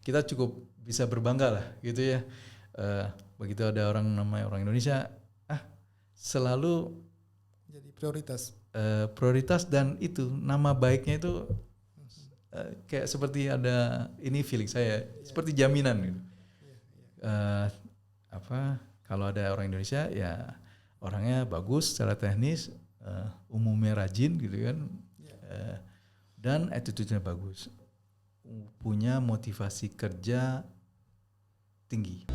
kita cukup bisa berbangga lah gitu ya. Begitu ada orang namanya orang Indonesia, selalu Jadi prioritas. Prioritas, dan itu nama baiknya itu kayak seperti ada ini feeling saya seperti jaminan gitu. Kalau ada orang Indonesia ya orangnya bagus secara teknis, umumnya rajin gitu kan, dan attitude-nya bagus, punya motivasi kerja tinggi.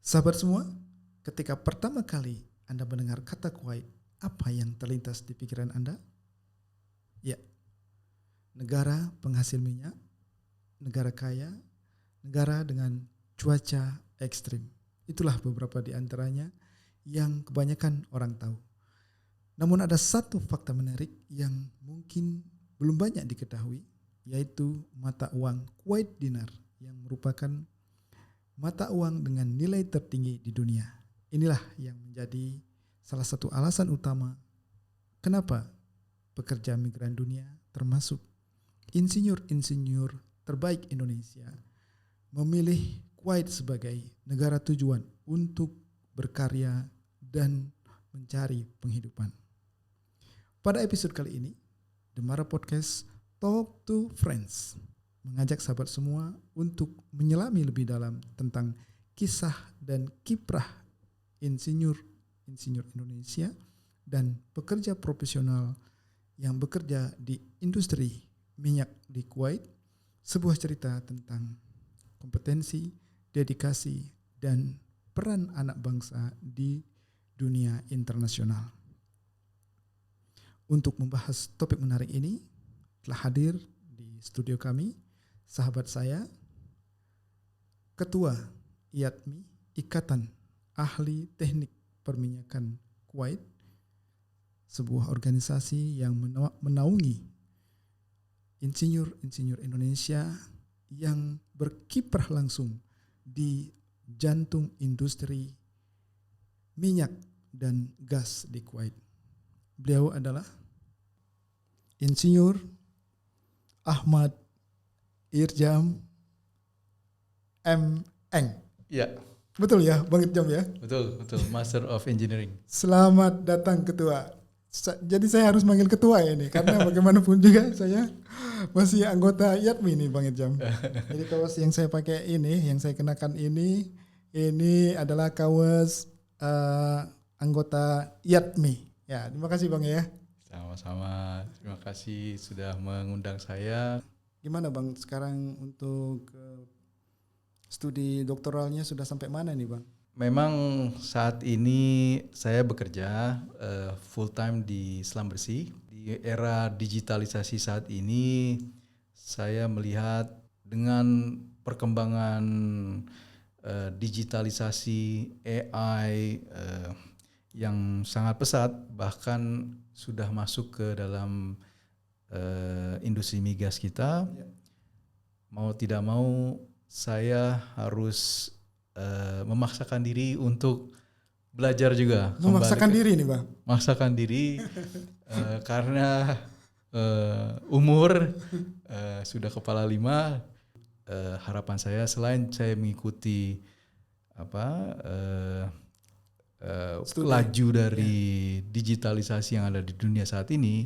Sahabat semua, ketika pertama kali Anda mendengar kata Kuwait, apa yang terlintas di pikiran Anda? Ya, negara penghasil minyak, negara kaya, negara dengan cuaca ekstrim. Itulah beberapa di antaranya yang kebanyakan orang tahu. Namun ada satu fakta menarik yang mungkin belum banyak diketahui, yaitu mata uang Kuwait dinar yang merupakan mata uang dengan nilai tertinggi di dunia. Inilah yang menjadi salah satu alasan utama kenapa pekerja migran dunia termasuk insinyur-insinyur terbaik Indonesia memilih Kuwait sebagai negara tujuan untuk berkarya dan mencari penghidupan. Pada episode kali ini, The Mara Podcast Talk to Friends mengajak sahabat semua untuk menyelami lebih dalam tentang kisah dan kiprah insinyur Indonesia dan pekerja profesional yang bekerja di industri minyak di Kuwait, sebuah cerita tentang kompetensi, dedikasi, dan peran anak bangsa di dunia internasional. Untuk membahas topik menarik ini, telah hadir di studio kami sahabat saya, Ketua IATMI, Ikatan Ahli Teknik Perminyakan Kuwait, sebuah organisasi yang menaungi insinyur-insinyur Indonesia yang berkiprah langsung di jantung industri minyak dan gas di Kuwait. Beliau adalah Insinyur Ahmad Irjam M. Eng. Ya. Betul ya, Bang Irjam ya? Betul. Master of Engineering. Selamat datang Ketua. Jadi saya harus manggil Ketua ya ini, karena bagaimanapun juga saya masih anggota IATMI nih Bang Irjam. Jadi kaos yang saya pakai ini, yang saya kenakan ini adalah kaos anggota IATMI. Ya, terima kasih Bang ya. Sama-sama, terima kasih sudah mengundang saya. Gimana Bang sekarang untuk studi doktoralnya sudah sampai mana nih Bang? Memang saat ini saya bekerja full time di Selam Bersih. Di era digitalisasi saat ini saya melihat dengan perkembangan digitalisasi AI yang sangat pesat, bahkan sudah masuk ke dalam industri migas kita. Mau tidak mau saya harus memaksakan diri untuk belajar juga. Memaksakan diri nih Bang? Memaksakan diri karena umur sudah kepala 5. Harapan saya selain saya mengikuti laju dari digitalisasi yang ada di dunia saat ini,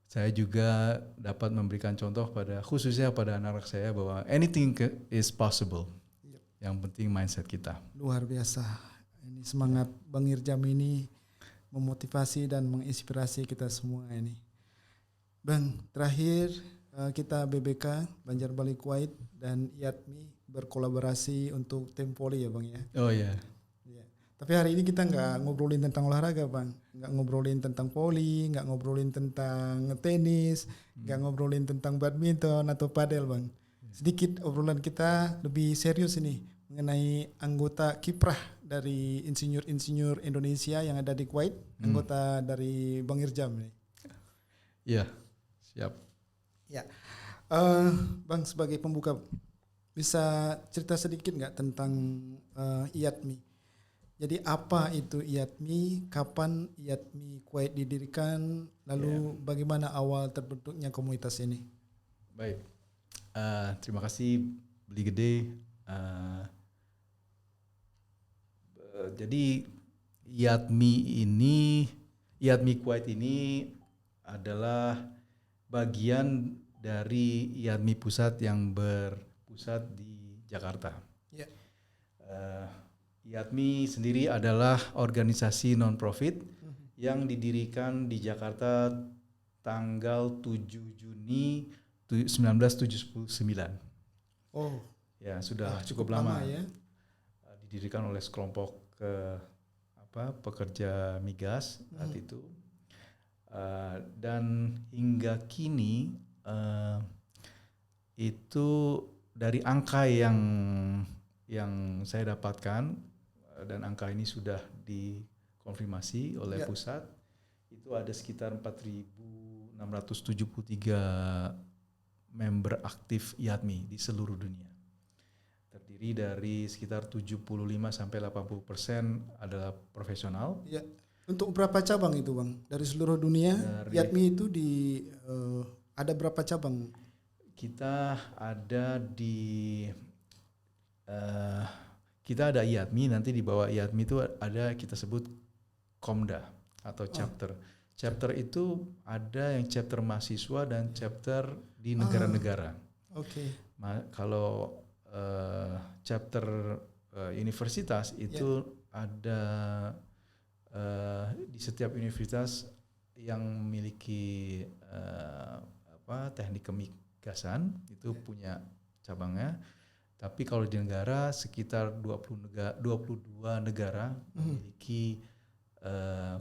saya juga dapat memberikan contoh khususnya pada anak-anak saya bahwa anything is possible. Yang penting mindset kita. Luar biasa. Ini semangat Bang Irjam ini memotivasi dan menginspirasi kita semua ini. Bang, terakhir kita BBK Banjarbali Kuwait dan IATMI berkolaborasi untuk tim voli ya Bang ya. Oh iya. Tapi hari ini kita nggak ngobrolin tentang olahraga Bang, nggak ngobrolin tentang voli, nggak ngobrolin tentang tenis, nggak ngobrolin tentang badminton atau padel Bang. Sedikit obrolan kita lebih serius ini mengenai anggota kiprah dari insinyur-insinyur Indonesia yang ada di Kuwait, anggota dari Bang Irjam nih. Iya, siap. Ya, Bang sebagai pembuka bisa cerita sedikit nggak tentang IATMI? Jadi apa itu IATMI? Kapan IATMI Kuwait didirikan? Lalu bagaimana awal terbentuknya komunitas ini? Baik, terima kasih Beli Gede. Jadi IATMI Kuwait ini adalah bagian dari IATMI pusat yang berpusat di Jakarta. Ya. IATMI sendiri adalah organisasi non-profit yang didirikan di Jakarta tanggal 7 Juni 1979. Oh, ya sudah cukup lama ya. Didirikan oleh sekelompok pekerja migas saat itu. Dan hingga kini itu dari angka yang saya dapatkan, dan angka ini sudah dikonfirmasi oleh pusat, itu ada sekitar 4.673 member aktif IATMI di seluruh dunia. Terdiri dari sekitar 75-80% adalah profesional. Ya. Untuk berapa cabang itu Bang? Dari seluruh dunia, IATMI itu ada berapa cabang? Kita ada kita ada IATMI, nanti di bawah IATMI itu ada kita sebut Komda atau chapter. Chapter itu ada yang chapter mahasiswa dan chapter di negara-negara. Oke. Kalau chapter universitas itu ada di setiap universitas yang memiliki teknik kemigasan itu punya cabangnya. Tapi kalau di negara sekitar 22 negara memiliki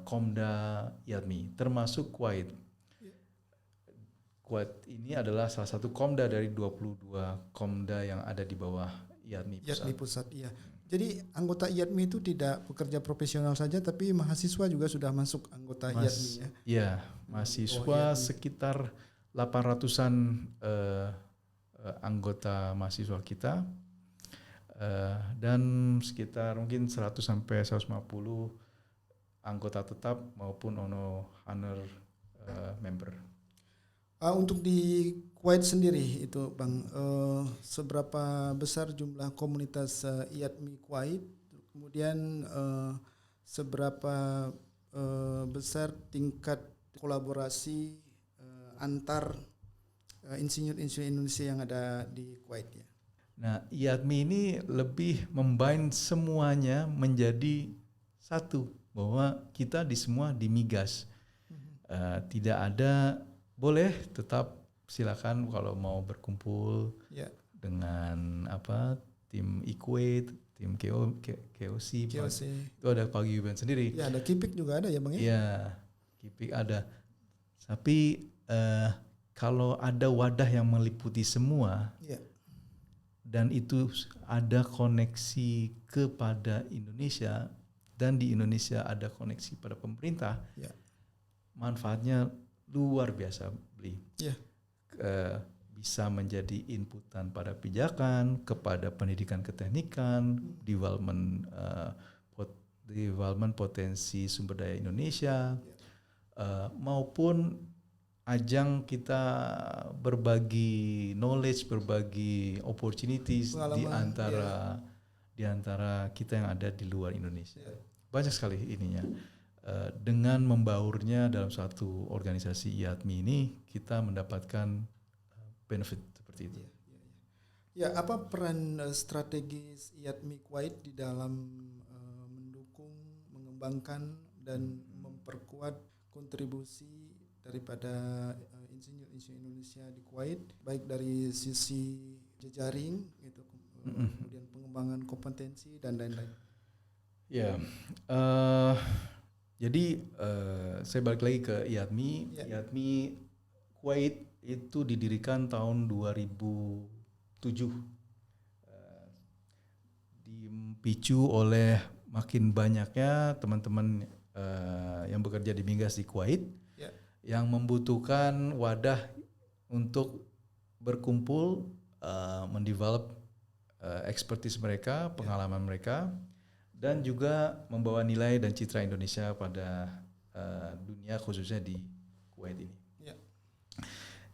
Komda IATMI, termasuk Kuwait. Kuwait ini adalah salah satu Komda dari 22 Komda yang ada di bawah IATMI pusat. IATMI pusat, iya. Jadi anggota IATMI itu tidak pekerja profesional saja, tapi mahasiswa juga sudah masuk anggota IATMI ya? Iya, mahasiswa sekitar 800-an anggota mahasiswa kita, dan sekitar mungkin 100-150 anggota tetap maupun honor member. Untuk di Kuwait sendiri itu Bang, seberapa besar jumlah komunitas IATMI Kuwait, kemudian seberapa besar tingkat kolaborasi antar insinyur-insinyur Indonesia yang ada di Kuwait ya? Nah, IATMI ini lebih membind semuanya menjadi satu, bahwa kita semua di migas. Tidak ada, boleh tetap silakan kalau mau berkumpul dengan tim Kuwait, tim KOC, itu ada paguyuban sendiri. Ya, ada KIPIK juga ada ya Bang ya? Iya, KIPIK ada. Tapi kalau ada wadah yang meliputi semua, dan itu ada koneksi kepada Indonesia, dan di Indonesia ada koneksi pada pemerintah, manfaatnya luar biasa, Bli. Bisa menjadi inputan pada pijakan, kepada pendidikan keteknikan, development potensi sumber daya Indonesia, maupun ajang kita berbagi knowledge, berbagi opportunities di antara kita yang ada di luar Indonesia. Banyak sekali ininya. Dengan membaurnya dalam suatu organisasi IATMI ini, kita mendapatkan benefit seperti itu. Ya, apa peran strategis IATMI Kuwait di dalam mendukung, mengembangkan dan memperkuat kontribusi daripada insinyur-insinyur Indonesia di Kuwait, baik dari sisi jejaring gitu, kemudian pengembangan kompetensi dan lain-lain? Ya, jadi saya balik lagi ke IATMI. IATMI Kuwait itu didirikan tahun 2007. dipicu oleh makin banyaknya teman-teman yang bekerja di migas di Kuwait yang membutuhkan wadah untuk berkumpul, mendevelop expertise mereka, pengalaman mereka, dan juga membawa nilai dan citra Indonesia pada dunia khususnya di Kuwait ini.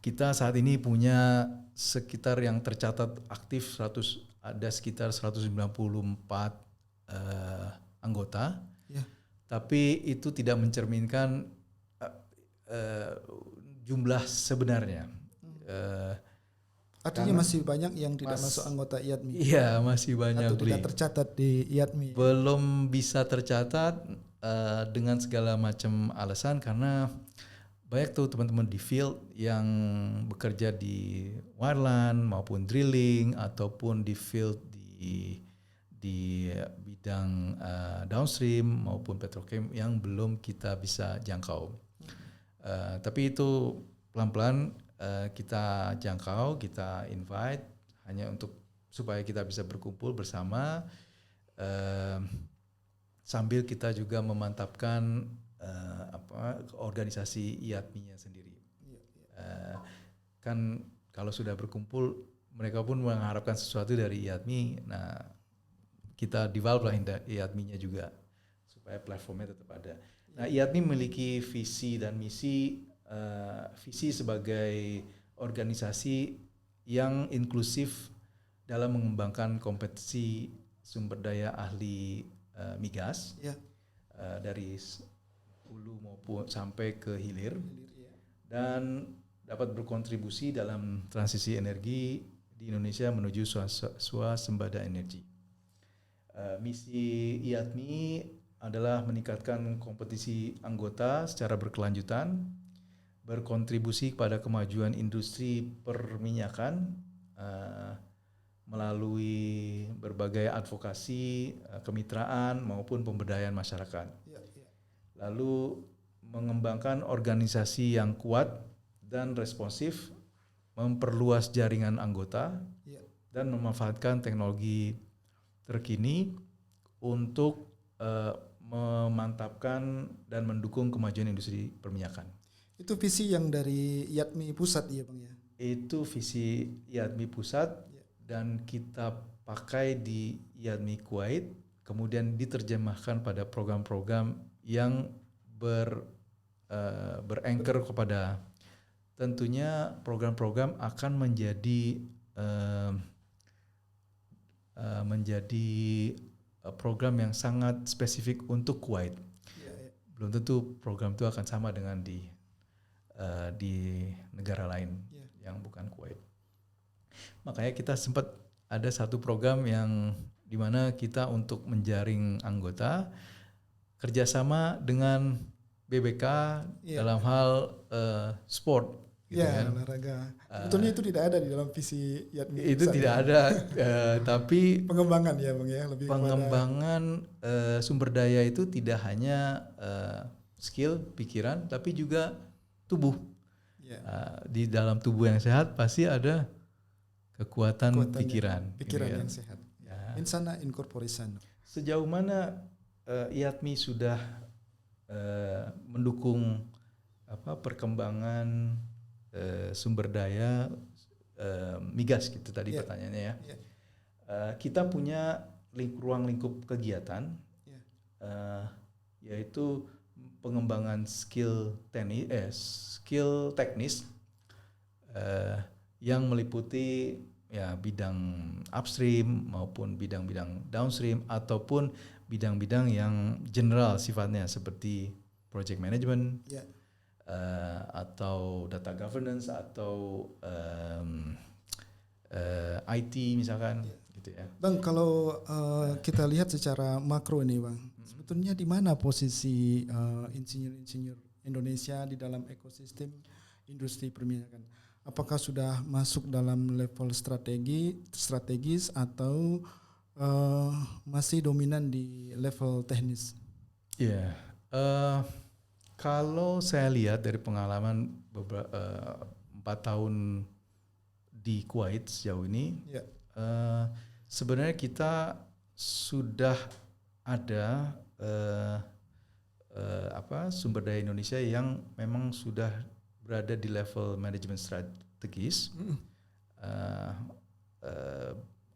Kita saat ini punya sekitar yang tercatat aktif ada sekitar 194 anggota, tapi itu tidak mencerminkan jumlah sebenarnya. Artinya masih banyak yang tidak masuk anggota IADMI. Iya, masih banyak. Atau tidak tercatat di IADMI. Belum bisa tercatat dengan segala macam alasan, karena banyak tuh teman-teman di field yang bekerja di wireline maupun drilling ataupun di field di bidang downstream maupun petrochem yang belum kita bisa jangkau. Tapi itu pelan-pelan kita jangkau, kita invite hanya untuk supaya kita bisa berkumpul bersama, sambil kita juga memantapkan organisasi IADMI-nya sendiri. Kan kalau sudah berkumpul, mereka pun mengharapkan sesuatu dari IADMI. Nah, kita develop lah IADMI-nya juga supaya platformnya tetap ada. Nah, IADMI memiliki visi dan misi. Visi sebagai organisasi yang inklusif dalam mengembangkan kompetensi sumber daya ahli migas dari hulu maupun sampai ke hilir, dan dapat berkontribusi dalam transisi energi di Indonesia menuju swasembada energi. Misi IADMI adalah meningkatkan kompetisi anggota secara berkelanjutan, berkontribusi kepada kemajuan industri perminyakan melalui berbagai advokasi, kemitraan maupun pemberdayaan masyarakat. Lalu mengembangkan organisasi yang kuat dan responsif, memperluas jaringan anggota, dan memanfaatkan teknologi terkini untuk memantapkan dan mendukung kemajuan industri perminyakan. Itu visi yang dari IADMI pusat ya Bang ya? Itu visi IADMI pusat dan kita pakai di IADMI Kuwait, kemudian diterjemahkan pada program-program yang beranchor kepada, tentunya program-program akan menjadi program yang sangat spesifik untuk Kuwait. Belum tentu program itu akan sama dengan di negara lain yang bukan Kuwait. Makanya kita sempat ada satu program yang dimana kita untuk menjaring anggota kerjasama dengan BBK dalam hal sport, gitu kan? Olahraga. Sebetulnya itu tidak ada di dalam visi IADMI. Itu tidak ada, tapi pengembangan ya Bang ya, lebih pengembangan sumber daya itu tidak hanya skill, pikiran, tapi juga tubuh. Di dalam tubuh yang sehat pasti ada kekuatan pikiran gitu yang sehat. Insana in corpore sano. Sejauh mana IADMI sudah mendukung perkembangan sumber daya migas gitu tadi pertanyaannya ya. Kita punya ruang lingkup kegiatan yaitu pengembangan skill teknis yang meliputi bidang upstream maupun bidang-bidang downstream ataupun bidang-bidang yang general sifatnya seperti project management atau data governance atau IT misalkan gitu ya. Bang, kalau kita lihat secara makro ini Bang, sebetulnya di mana posisi insinyur-insinyur Indonesia di dalam ekosistem industri perminyakan? Apakah sudah masuk dalam level strategis atau masih dominan di level teknis? Kalau saya lihat dari pengalaman 4 tahun di Kuwait sejauh ini, sebenarnya kita sudah ada sumber daya Indonesia yang memang sudah berada di level manajemen strategis.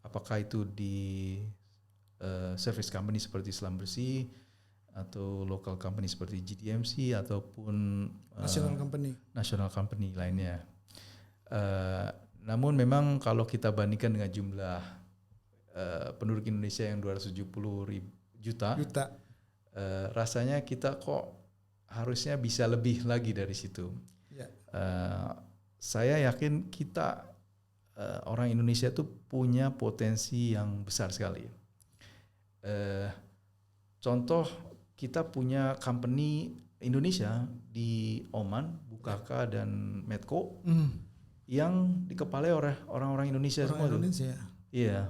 Apakah itu di service company seperti Selam Bersih atau local company seperti GDMC ataupun national company lainnya. Namun memang kalau kita bandingkan dengan jumlah penduduk Indonesia yang 270 juta, rasanya kita kok harusnya bisa lebih lagi dari situ. Saya yakin kita orang Indonesia tuh punya potensi yang besar sekali. Contoh, kita punya company Indonesia di Oman, Bukaka dan Medco, yang dikepalai oleh orang-orang Indonesia semua. Iya,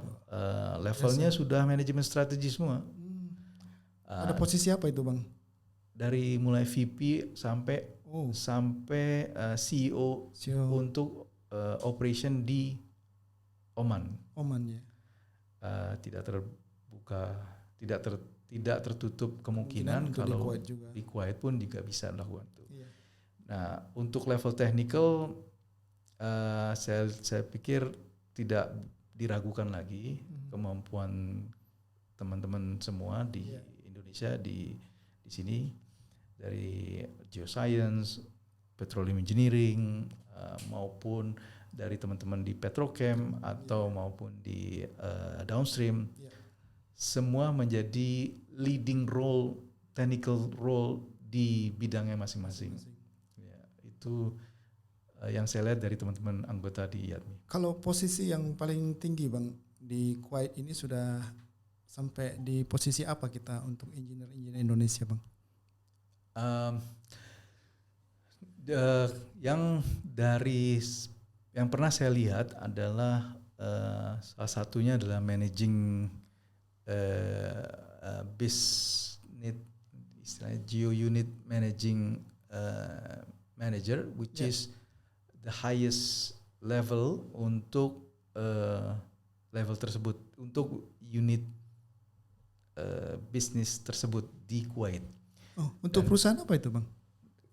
levelnya sudah manajemen strategi semua. Ada posisi apa itu, Bang? Dari mulai VP sampai CEO untuk operation di Oman. Ya. Tidak terbuka, tidak tertutup kemungkinan kalau di Kuwait pun juga bisa dilakukan itu. Iya. Nah, untuk level technical saya pikir tidak diragukan lagi kemampuan teman-teman semua di Indonesia di sini, dari geoscience, petroleum engineering, maupun dari teman-teman di petrochem atau maupun di downstream, semua menjadi leading role, technical role di bidangnya masing-masing. Ya, itu yang saya lihat dari teman-teman anggota di IATMI. Kalau posisi yang paling tinggi, Bang, di Kuwait ini sudah sampai di posisi apa kita untuk engineer Indonesia, Bang? Yang pernah saya lihat adalah salah satunya adalah managing business istilahnya geo unit managing manager, which is the highest level untuk level tersebut, untuk unit bisnis tersebut di Kuwait. Untuk perusahaan apa itu, Bang?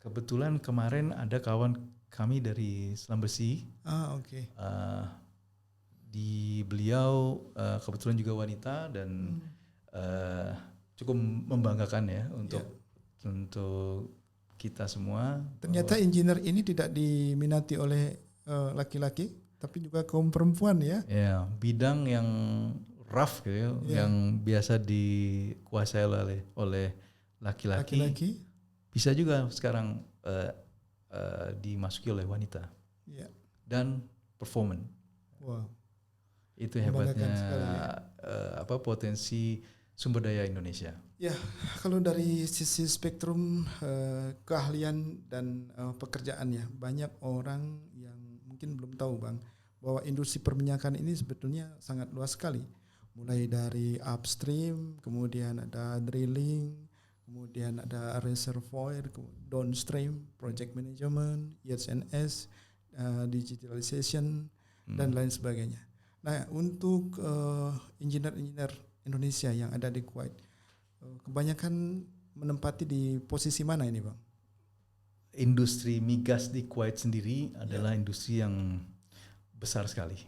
Kebetulan kemarin ada kawan kami dari Selam Bersih. Di beliau kebetulan juga wanita dan cukup membanggakan ya untuk kita semua. Ternyata engineer ini tidak diminati oleh laki-laki, tapi juga kaum perempuan ya. Ya, bidang yang rough gitu, yang biasa dikuasai oleh laki-laki, bisa juga sekarang dimasuki oleh wanita. Dan performance. Wow. Itu hebatnya potensi sumber daya Indonesia. Ya, kalau dari sisi spektrum keahlian dan pekerjaannya, banyak orang yang mungkin belum tahu, Bang, bahwa industri perminyakan ini sebetulnya sangat luas sekali. Mulai dari upstream, kemudian ada drilling, kemudian ada reservoir, downstream, project management, EH&S, digitalization, dan lain sebagainya. Nah, untuk engineer Indonesia yang ada di Kuwait, kebanyakan menempati di posisi mana ini, Bang? Industri migas di Kuwait sendiri adalah industri yang besar sekali.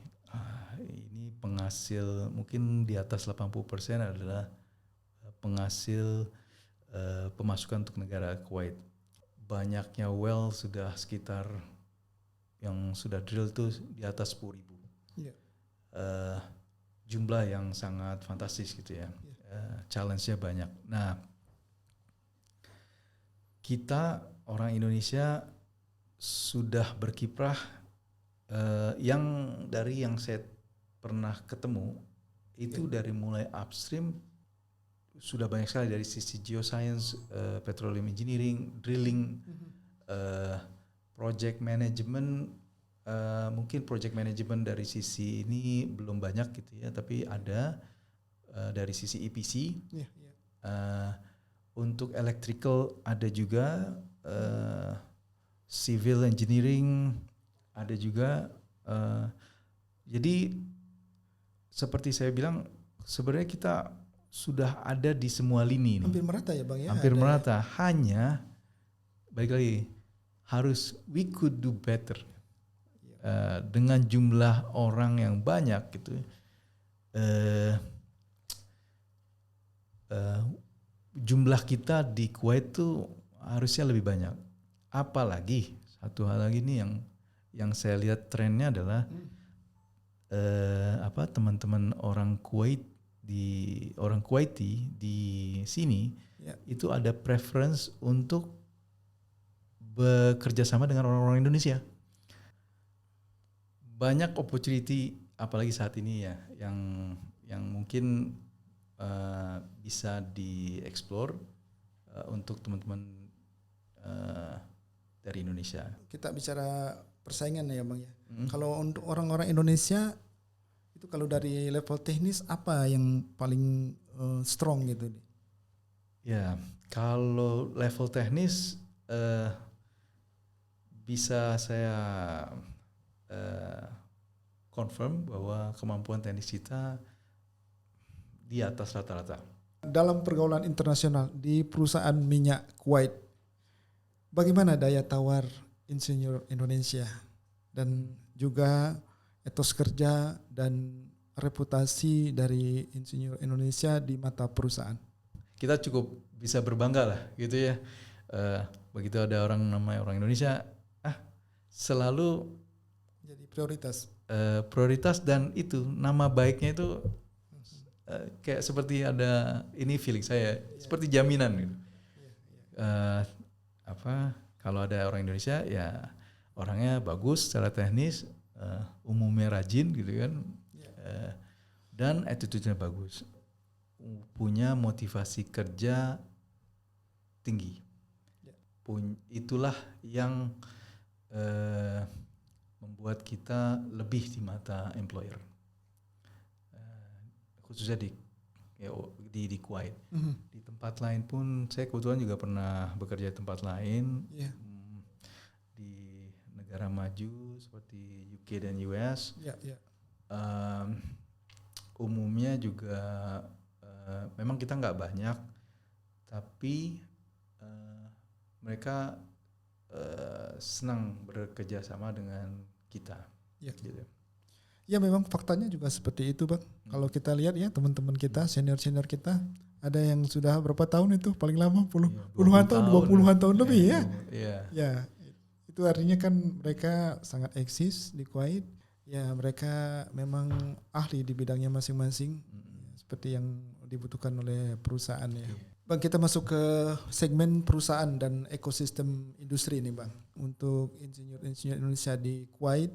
Ini penghasil mungkin di atas 80% adalah penghasil pemasukan untuk negara Kuwait. Banyaknya well sudah sekitar yang sudah drill itu di atas 10.000. Jumlah yang sangat fantastis gitu ya. Challenge-nya banyak. Nah, kita orang Indonesia sudah berkiprah yang saya pernah ketemu itu dari mulai upstream sudah banyak sekali, dari sisi geoscience, petroleum engineering, drilling, project management. Mungkin project management dari sisi ini belum banyak gitu ya, tapi ada dari sisi EPC. Untuk electrical ada juga, civil engineering ada juga. Jadi seperti saya bilang, sebenarnya kita sudah ada di semua lini ini. Hampir merata ya Bang ya. Hampir merata. Hanya balik lagi we could do better. Dengan jumlah orang yang banyak gitu. Jumlah kita di Kuwait tuh harusnya lebih banyak. Apalagi satu hal lagi nih yang saya lihat trennya adalah teman-teman orang Kuwaiti di sini itu ada preference untuk bekerja sama dengan orang-orang Indonesia. Banyak opportunity apalagi saat ini ya yang mungkin bisa dieksplor untuk teman-teman dari Indonesia. Kita bicara persaingan ya Bang ya. Kalau untuk orang-orang Indonesia itu kalau dari level teknis apa yang paling strong gitu? Ya, kalau level teknis bisa saya confirm bahwa kemampuan teknis kita di atas rata-rata. Dalam pergaulan internasional di perusahaan minyak Kuwait, bagaimana daya tawar insinyur Indonesia dan juga etos kerja dan reputasi dari insinyur Indonesia di mata perusahaan? Kita cukup bisa berbangga lah gitu ya. Begitu ada orang namanya orang Indonesia, selalu jadi prioritas. Prioritas dan itu nama baiknya itu kayak seperti ada ini feeling saya seperti jaminan gitu. Kalau ada orang Indonesia ya orangnya bagus secara teknis, umumnya rajin gitu kan, dan attitude-nya bagus, punya motivasi kerja tinggi. Itulah yang membuat kita lebih di mata employer, khususnya di Kuwait. Di tempat lain pun saya kebetulan juga pernah bekerja di tempat lain, di negara maju seperti UK dan US. Umumnya juga memang kita nggak banyak, tapi mereka senang bekerja sama dengan kita. Gitu. Ya memang faktanya juga seperti itu Bang. Kalau kita lihat ya teman-teman kita, senior-senior kita, ada yang sudah berapa tahun itu paling lama puluhan tahun, 20-an tahun lebih ya. Ya, itu artinya kan mereka sangat eksis di Kuwait. Ya mereka memang ahli di bidangnya masing-masing, seperti yang dibutuhkan oleh perusahaan ya. Bang, kita masuk ke segmen perusahaan dan ekosistem industri ini Bang. Untuk insinyur-insinyur Indonesia di Kuwait,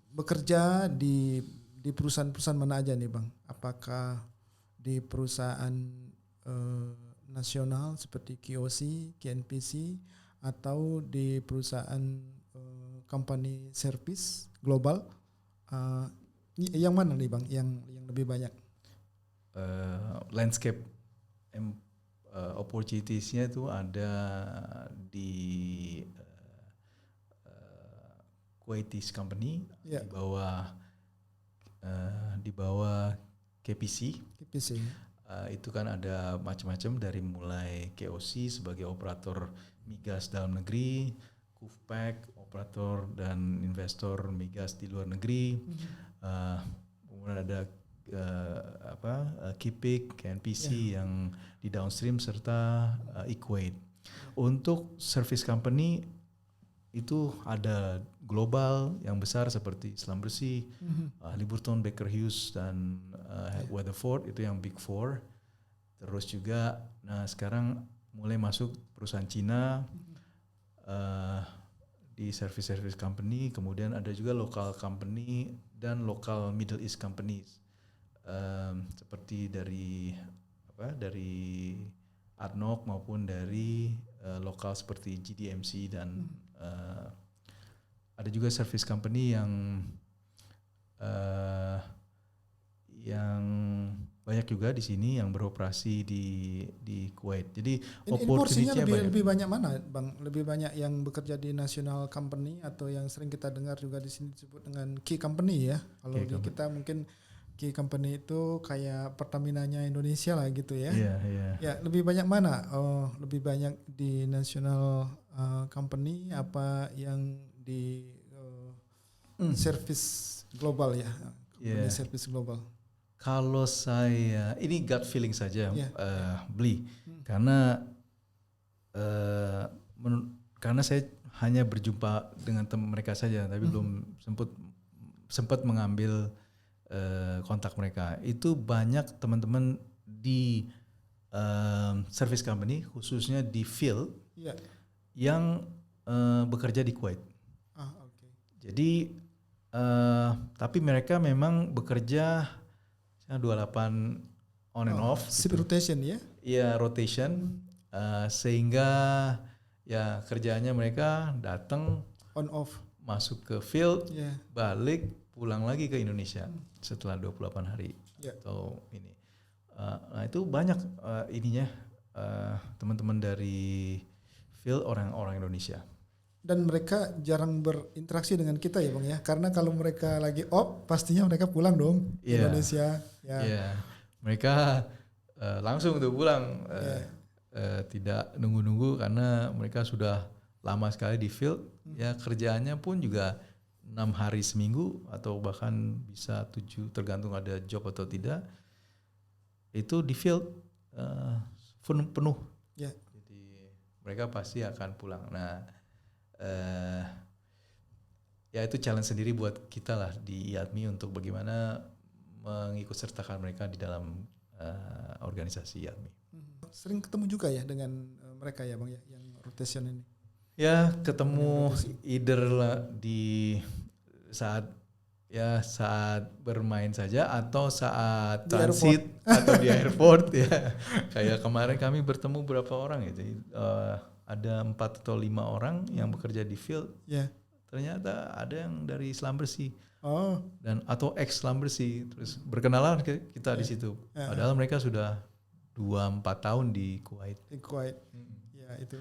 bekerja di perusahaan-perusahaan mana aja nih Bang? Apakah di perusahaan nasional seperti KOC, KNPC, atau di perusahaan company service global? Yang mana nih Bang yang lebih banyak? Landscape opportunities-nya itu ada di Kuwaitis company di bawah KPC. Itu kan ada macam-macam dari mulai KOC sebagai operator migas dalam negeri, KUFPEC operator dan investor migas di luar negeri, kemudian ada KIPIC, KNPC yang di downstream serta Equate. Untuk service company itu ada global yang besar seperti Islam Bersih, Liburton, Baker Hughes dan Weatherford, itu yang Big Four. Terus juga sekarang mulai masuk perusahaan Cina di service company, kemudian ada juga local company dan local Middle East companies. Seperti dari ADNOC maupun dari lokal seperti GDMC dan ada juga service company yang banyak juga di sini yang beroperasi di Kuwait. Jadi porsinya lebih banyak mana, Bang? Lebih banyak yang bekerja di national company atau yang sering kita dengar juga di sini disebut dengan key company ya. Kalau kita mungkin key company itu kayak Pertamina-nya Indonesia lah gitu ya. Iya, iya. Ya, lebih banyak mana? Oh, lebih banyak di national company apa yang di service global ya? Company Iya. service global. Kalau saya ini gut feeling saja, Iya. Bli, karena karena saya hanya berjumpa dengan mereka saja, tapi belum sempat mengambil kontak mereka. Itu banyak teman-teman di service company, khususnya di field, Iya. yang bekerja di Kuwait. Okay. Jadi tapi mereka memang bekerja 28 on and off. Shift gitu. rotation ya? Iya, rotation. Sehingga ya kerjaannya mereka datang On off. masuk ke field, Yeah. balik pulang lagi ke Indonesia setelah 28 hari. Yeah. Atau ini. Nah itu banyak ininya teman-teman dari field orang-orang Indonesia. Dan mereka jarang berinteraksi dengan kita ya Bang ya, karena kalau mereka lagi off pastinya mereka pulang dong ke Indonesia. Yeah. Mereka langsung tuh pulang, tidak nunggu-nunggu karena mereka sudah lama sekali di field. Ya kerjaannya pun juga 6 hari seminggu atau bahkan bisa 7 tergantung ada job atau tidak. Itu di field penuh. Yeah. Jadi mereka pasti akan pulang. Nah ya itu challenge sendiri buat kita lah di IADMI untuk bagaimana mengikut sertakan mereka di dalam organisasi IADMI. Sering ketemu juga ya dengan mereka ya Bang ya, yang rotation ini? Ya ketemu either lah di saat bermain saja atau saat di transit atau di airport ya. Kayak kemarin kami bertemu berapa orang gitu. Ada 4 atau 5 orang yang bekerja di field. Yeah. Ternyata ada yang dari Selam Bersih. Oh. Dan atau ex Selam Bersih, terus berkenalan kita di situ. Padahal mereka sudah 2-4 tahun di Kuwait. Di Kuwait. Ya itu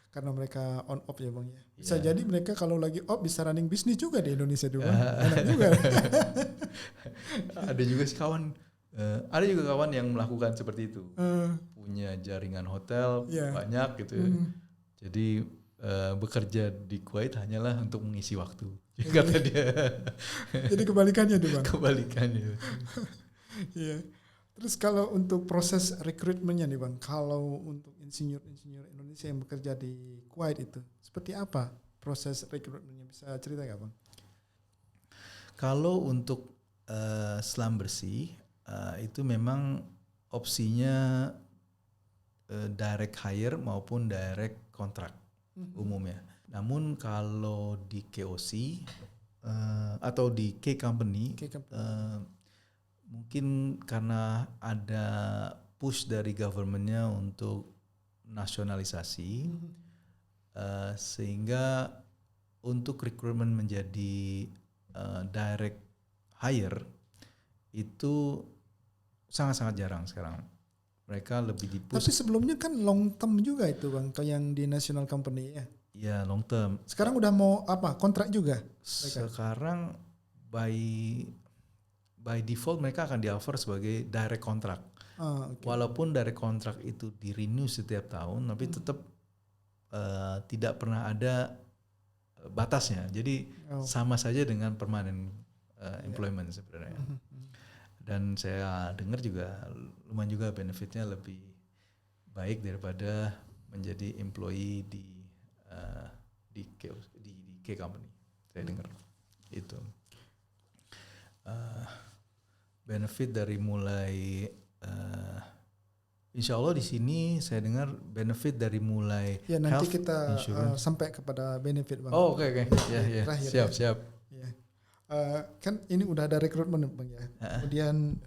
karena mereka on off ya Bang ya. Bisa jadi mereka kalau lagi off bisa running bisnis juga di Indonesia dulu. Enak juga. Ada juga sih kawan. Ada juga kawan yang melakukan seperti itu. Punya jaringan hotel banyak gitu ya. Jadi bekerja di Kuwait hanyalah untuk mengisi waktu. Kata dia. Jadi kebalikannya tuh Bang. Kebalikannya. Iya. Terus kalau untuk proses rekrutmennya nih Bang, kalau untuk insinyur Indonesia yang bekerja di Kuwait itu seperti apa proses rekrutmennya, bisa cerita nggak Bang? Kalau untuk Selam Bersih itu memang opsinya direct hire maupun direct kontrak umumnya. Namun kalau di KOC atau di K Company, mungkin karena ada push dari governmentnya untuk nasionalisasi, sehingga untuk recruitment menjadi direct hire itu sangat-sangat jarang sekarang. Mereka lebih di-push. Tapi sebelumnya kan long term juga itu Bang, kayak yang di national company ya. Ya long term. Sekarang udah mau apa? Kontrak juga? Sekarang by default mereka akan di-offer sebagai direct contract. Okay. Walaupun direct contract itu di-renew setiap tahun, tapi tetap tidak pernah ada batasnya. Jadi sama saja dengan permanent employment sebenarnya. Dan saya dengar juga lumayan juga benefitnya lebih baik daripada menjadi employee di K Company. Saya dengar itu. Benefit dari mulai insya Allah di sini saya dengar benefit dari mulai ya nanti health kita insurance. sampai kepada benefit Bang. Oh oke. Ya. Siap. Ya. Kan ini udah ada rekrutmen Bang ya. Kemudian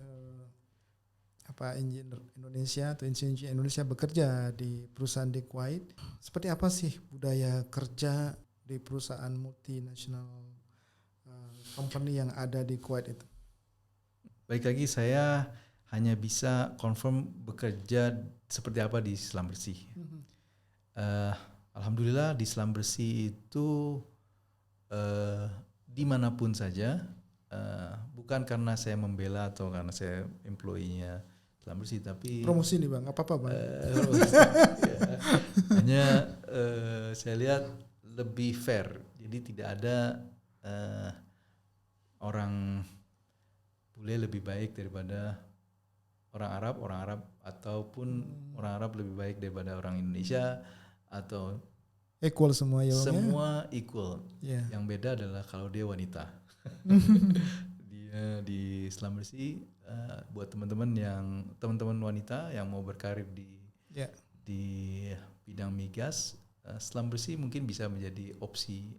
engineer Indonesia atau insinyur Indonesia bekerja di perusahaan di Kuwait. Seperti apa sih budaya kerja di perusahaan multinasional company yang ada di Kuwait itu? Baik lagi saya hanya bisa confirm bekerja seperti apa di Selam Bersih. Alhamdulillah di Selam Bersih itu dimanapun saja bukan karena saya membela atau karena saya employee-nya Islam Bersih, tapi promosi nih Bang, apa Bang? hanya saya lihat lebih fair. Jadi tidak ada orang bule lebih baik daripada orang Arab ataupun orang Arab lebih baik daripada orang Indonesia, atau Equal semua ya Bang. Semua equal. Yeah. Yang beda adalah kalau dia wanita. Dia di Islam Bersih, buat teman-teman wanita yang mau berkarir di bidang migas, Islam Bersih mungkin bisa menjadi opsi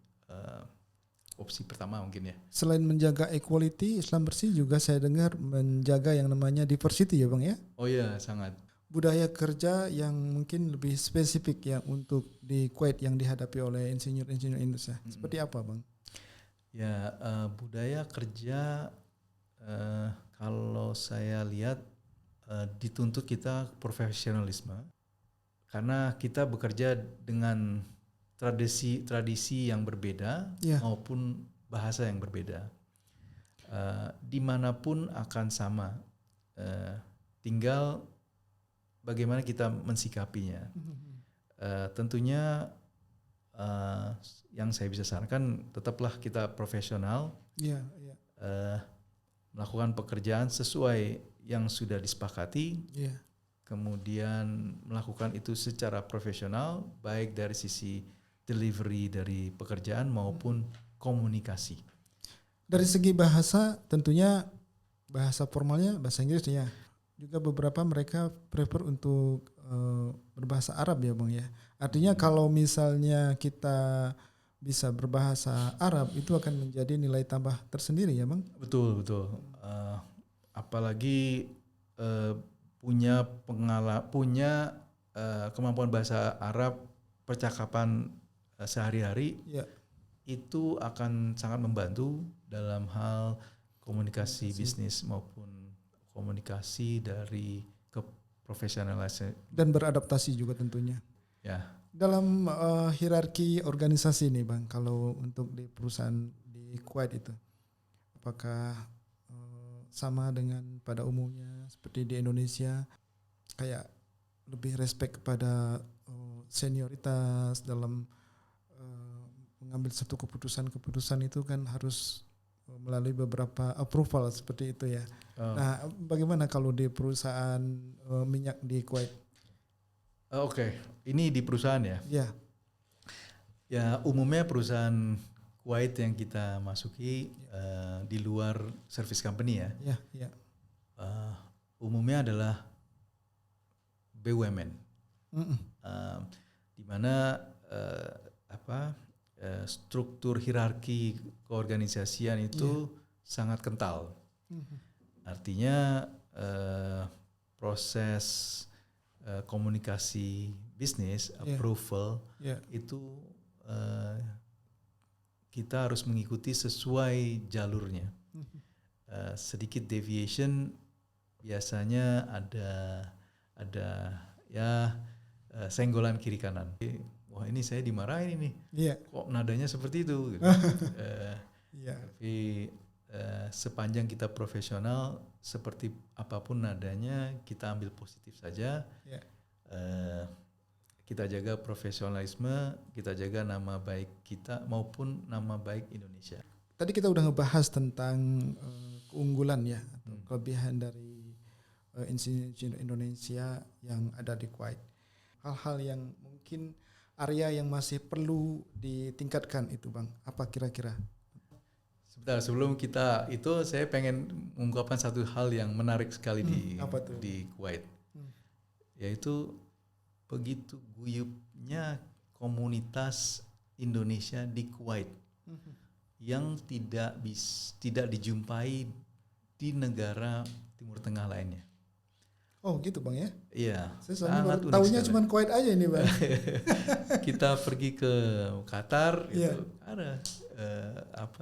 pertama mungkin ya. Selain menjaga equality, Islam Bersih juga saya dengar menjaga yang namanya diversity ya Bang ya? Oh iya, sangat. Budaya kerja yang mungkin lebih spesifik ya untuk di Kuwait yang dihadapi oleh insinyur-insinyur Indonesia. Seperti apa Bang? Ya, budaya kerja kalau saya lihat dituntut kita profesionalisme, karena kita bekerja dengan tradisi yang berbeda maupun bahasa yang berbeda. Dimanapun akan sama, tinggal bagaimana kita mensikapinya. Tentunya yang saya bisa sarankan, tetaplah kita profesional, melakukan pekerjaan sesuai yang sudah disepakati, kemudian melakukan itu secara profesional, baik dari sisi delivery dari pekerjaan maupun komunikasi. Dari segi bahasa, tentunya bahasa formalnya bahasa Inggris ya. Juga beberapa mereka prefer untuk berbahasa Arab ya Bang ya. Artinya kalau misalnya kita bisa berbahasa Arab, itu akan menjadi nilai tambah tersendiri ya Bang. Betul. Apalagi punya kemampuan bahasa Arab, percakapan sehari-hari, itu akan sangat membantu dalam hal komunikasi bisnis maupun komunikasi dari keprofesionalisan dan beradaptasi juga tentunya. Ya. Dalam hierarki organisasi nih Bang, kalau untuk di perusahaan di Kuwait itu, apakah sama dengan pada umumnya seperti di Indonesia, kayak lebih respect kepada senioritas dalam mengambil satu keputusan itu kan harus melalui beberapa approval seperti itu ya. Nah, bagaimana kalau di perusahaan minyak di Kuwait? Oke. Ini di perusahaan ya? Ya. Ya, umumnya perusahaan Kuwait yang kita masuki di luar service company ya. Ya. Umumnya adalah BUMN. Di mana struktur hierarki keorganisasian itu sangat kental. Artinya proses komunikasi bisnis, approval, itu kita harus mengikuti sesuai jalurnya. Sedikit deviation biasanya ada senggolan kiri kanan. Wah, ini saya dimarahin ini. Kok nadanya seperti itu? Gitu. Tapi sepanjang kita profesional, seperti apapun nadanya, kita ambil positif saja. Kita jaga profesionalisme, kita jaga nama baik kita maupun nama baik Indonesia. Tadi kita udah ngebahas tentang keunggulan ya, atau kelebihan dari insinyur Indonesia yang ada di Kuwait. Hal-hal yang mungkin area yang masih perlu ditingkatkan itu Bang, apa kira-kira? Sebentar, sebelum kita itu saya pengen mengungkapkan satu hal yang menarik sekali di Kuwait, yaitu begitu guyupnya komunitas Indonesia di Kuwait yang tidak dijumpai di negara Timur Tengah lainnya. Oh gitu Bang ya? Iya. Saya sangat tahunya cuma Kuwait aja ini Bang. Kita pergi ke Qatar, itu ada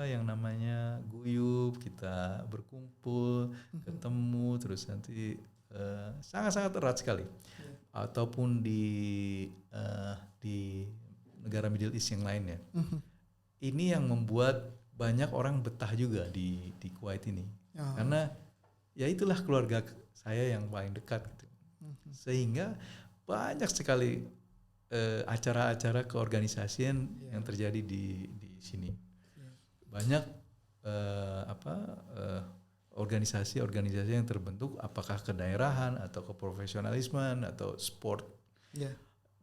yang namanya guyup, kita berkumpul, ketemu, terus nanti sangat-sangat erat sekali. Ataupun di negara Middle East yang lainnya. Ini yang membuat banyak orang betah juga di Kuwait ini. Oh. Karena ya itulah keluarga saya yang paling dekat gitu. Sehingga banyak sekali acara-acara keorganisasian yang terjadi di sini. Banyak organisasi-organisasi yang terbentuk, apakah kedaerahan atau keprofesionalismen atau sport.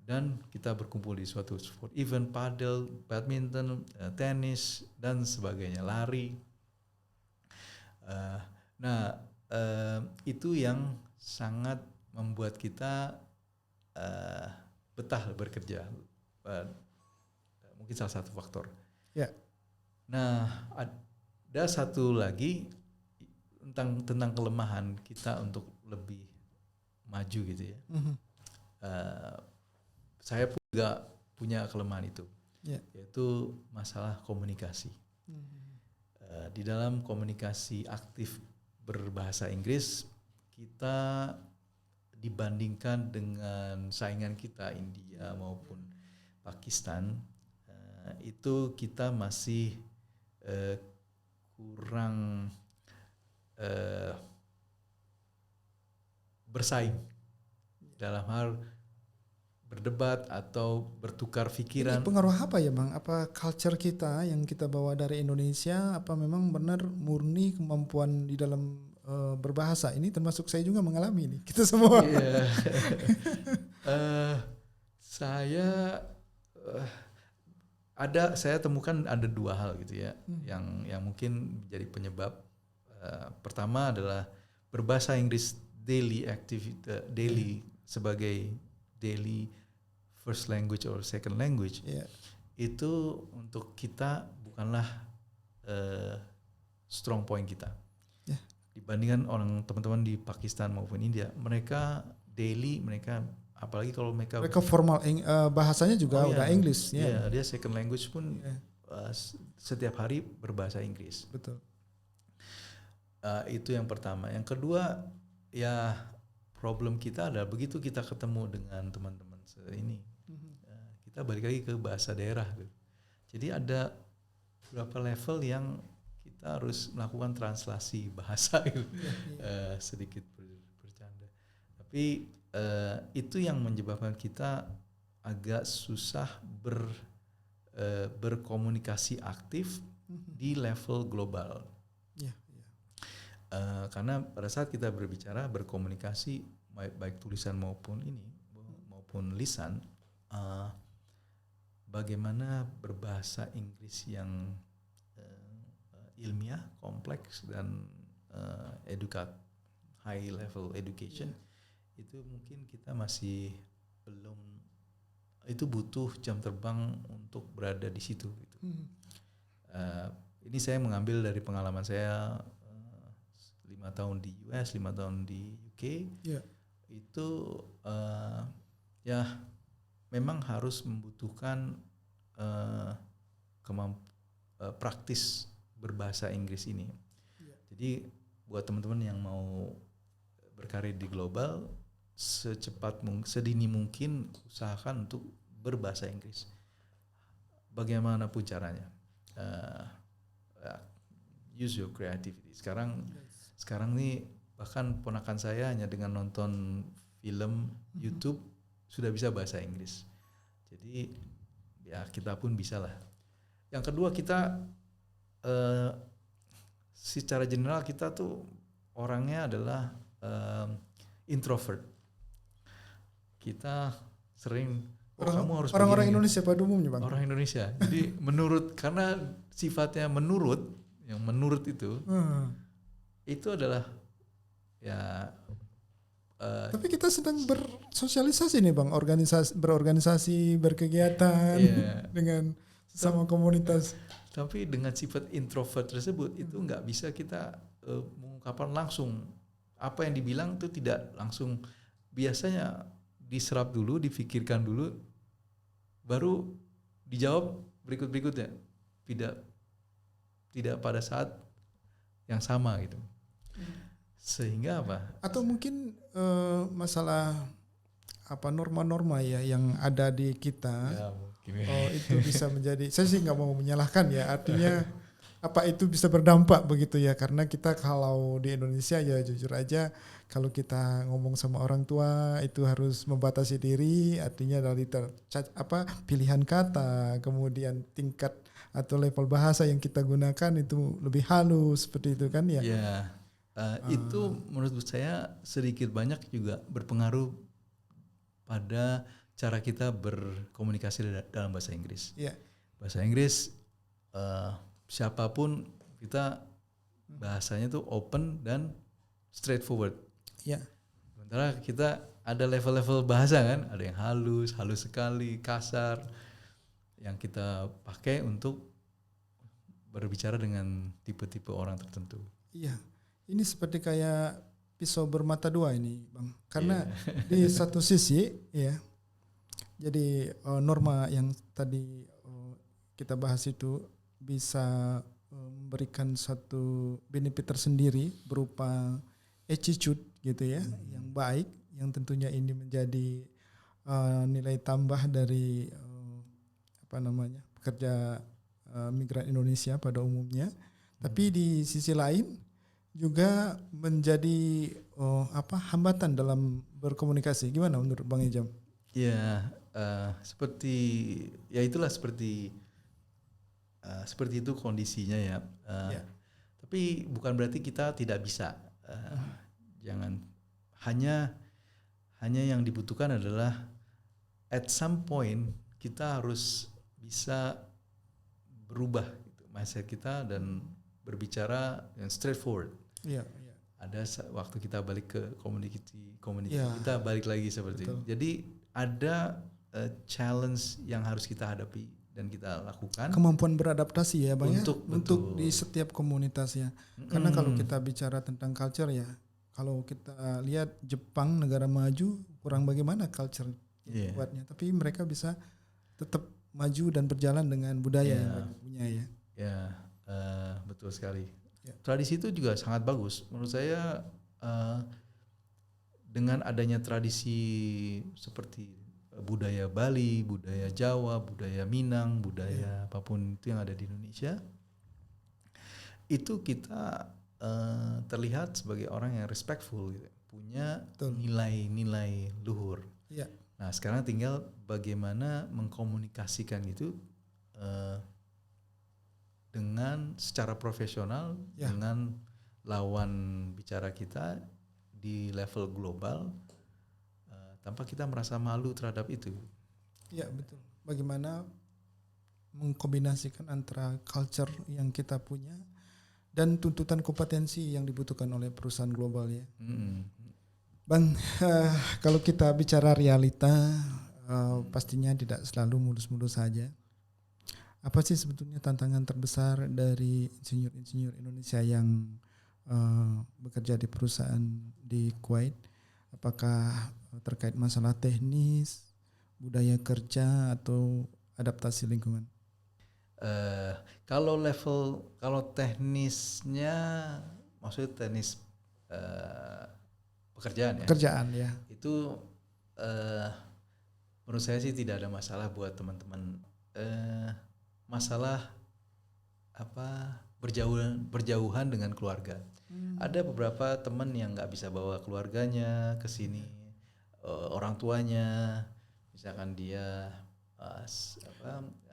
Dan kita berkumpul di suatu sport event, padel, badminton, tenis dan sebagainya, lari. Itu yang sangat membuat kita betah bekerja. Mungkin salah satu faktor. Nah, ada satu lagi tentang kelemahan kita untuk lebih maju gitu ya. Saya pun juga punya kelemahan itu, yaitu masalah komunikasi. Di dalam komunikasi aktif berbahasa Inggris, kita dibandingkan dengan saingan kita India maupun Pakistan, itu kita masih kurang bersaing dalam hal berdebat atau bertukar pikiran. Ini pengaruh apa ya Bang? Apa culture kita yang kita bawa dari Indonesia, apa memang benar murni kemampuan di dalam berbahasa? Ini termasuk saya juga mengalami ini, kita semua. Saya temukan ada dua hal gitu ya, yang mungkin jadi penyebab. Pertama adalah berbahasa Inggris daily sebagai daily first language or second language, itu untuk kita bukanlah strong point kita. Dibandingkan teman-teman di Pakistan maupun India, mereka daily, apalagi kalau mereka formal bahasanya juga udah English. Dia second language pun setiap hari berbahasa Inggris. Betul. Itu yang pertama. Yang kedua, ya problem kita adalah begitu kita ketemu dengan teman-teman ini, kita balik lagi ke bahasa daerah. Jadi ada beberapa level yang kita harus melakukan translasi bahasa gitu. Sedikit bercanda. Tapi itu yang menyebabkan kita agak susah berkomunikasi aktif di level global. Karena pada saat kita berkomunikasi baik tulisan maupun lisan, bagaimana berbahasa Inggris yang ilmiah, kompleks dan high level education, itu mungkin kita masih belum, itu butuh jam terbang untuk berada di situ gitu. Ini saya mengambil dari pengalaman saya 5 tahun di US, 5 tahun di UK. Itu memang harus membutuhkan praktis berbahasa Inggris ini. Jadi buat teman-teman yang mau berkarir di global, sedini mungkin usahakan untuk berbahasa Inggris. Bagaimanapun caranya. Use your creativity. Sekarang nih bahkan ponakan saya hanya dengan nonton film YouTube sudah bisa bahasa Inggris. Jadi ya kita pun bisa lah. Yang kedua, kita secara general kita tuh orangnya adalah introvert. Kita sering kamu harus orang-orang Indonesia pada umumnya Bang. Orang Indonesia. Jadi karena sifatnya menurut itu adalah ya. Tapi kita sedang bersosialisasi nih Bang, berorganisasi, berkegiatan dengan sesama komunitas. Tapi dengan sifat introvert tersebut itu nggak bisa kita mengungkapkan langsung apa yang dibilang itu, tidak langsung. Biasanya diserap dulu, difikirkan dulu, baru dijawab berikutnya. Tidak pada saat yang sama gitu. Sehingga apa? Atau mungkin masalah norma-norma ya yang ada di kita. Ya, mungkin. Itu bisa menjadi, saya sih nggak mau menyalahkan ya, artinya apa itu bisa berdampak begitu ya, karena kita kalau di Indonesia ya jujur aja kalau kita ngomong sama orang tua itu harus membatasi diri, artinya dari pilihan kata, kemudian tingkat atau level bahasa yang kita gunakan itu lebih halus seperti itu kan ya. Ya, itu menurut saya sedikit banyak juga berpengaruh pada cara kita berkomunikasi dalam bahasa Inggris. Iya. Bahasa Inggris siapapun kita bahasanya tuh open dan straightforward. Iya. Sementara kita ada level-level bahasa kan, ada yang halus sekali, kasar, yang kita pakai untuk berbicara dengan tipe-tipe orang tertentu. Iya, ini seperti kayak pisau bermata dua ini, Bang. Karena di satu sisi, ya, jadi norma yang tadi kita bahas itu bisa memberikan satu benefit tersendiri berupa attitude gitu ya, yang baik, yang tentunya ini menjadi nilai tambah dari pekerja migran Indonesia pada umumnya. Tapi di sisi lain juga menjadi hambatan dalam berkomunikasi. Gimana menurut Bang Ijam? Ya, seperti itu kondisinya ya. Tapi bukan berarti kita tidak bisa. Jangan hanya yang dibutuhkan adalah at some point kita harus bisa berubah gitu, mindset kita dan berbicara yang straightforward. Iya. Ada waktu kita balik ke community kita balik lagi seperti itu. Jadi ada challenge yang harus kita hadapi dan kita lakukan. Kemampuan beradaptasi ya Bang untuk di setiap komunitasnya. Karena kalau kita bicara tentang culture ya, kalau kita lihat Jepang negara maju kurang bagaimana culture buatnya, tapi mereka bisa tetap maju dan berjalan dengan budaya yang mereka punya ya. Ya, betul sekali. Tradisi itu juga sangat bagus menurut saya. Dengan adanya tradisi seperti budaya Bali, budaya Jawa, budaya Minang, budaya apapun itu yang ada di Indonesia, itu kita terlihat sebagai orang yang respectful gitu, punya nilai-nilai luhur. Ya. Nah sekarang tinggal bagaimana mengkomunikasikan itu dengan secara profesional dengan lawan bicara kita di level global tanpa kita merasa malu terhadap itu. Iya betul. Bagaimana mengkombinasikan antara culture yang kita punya dan tuntutan kompetensi yang dibutuhkan oleh perusahaan global ya. Bang, kalau kita bicara realita pastinya tidak selalu mulus-mulus saja. Apa sih sebetulnya tantangan terbesar dari insinyur-insinyur Indonesia yang bekerja di perusahaan di Kuwait? Apakah terkait masalah teknis, budaya kerja, atau adaptasi lingkungan? Kalau teknisnya, maksudnya teknis pekerjaan ya. Itu menurut saya sih tidak ada masalah buat teman-teman. Masalah berjauhan dengan keluarga. Ada beberapa teman yang nggak bisa bawa keluarganya ke sini, orang tuanya, misalkan dia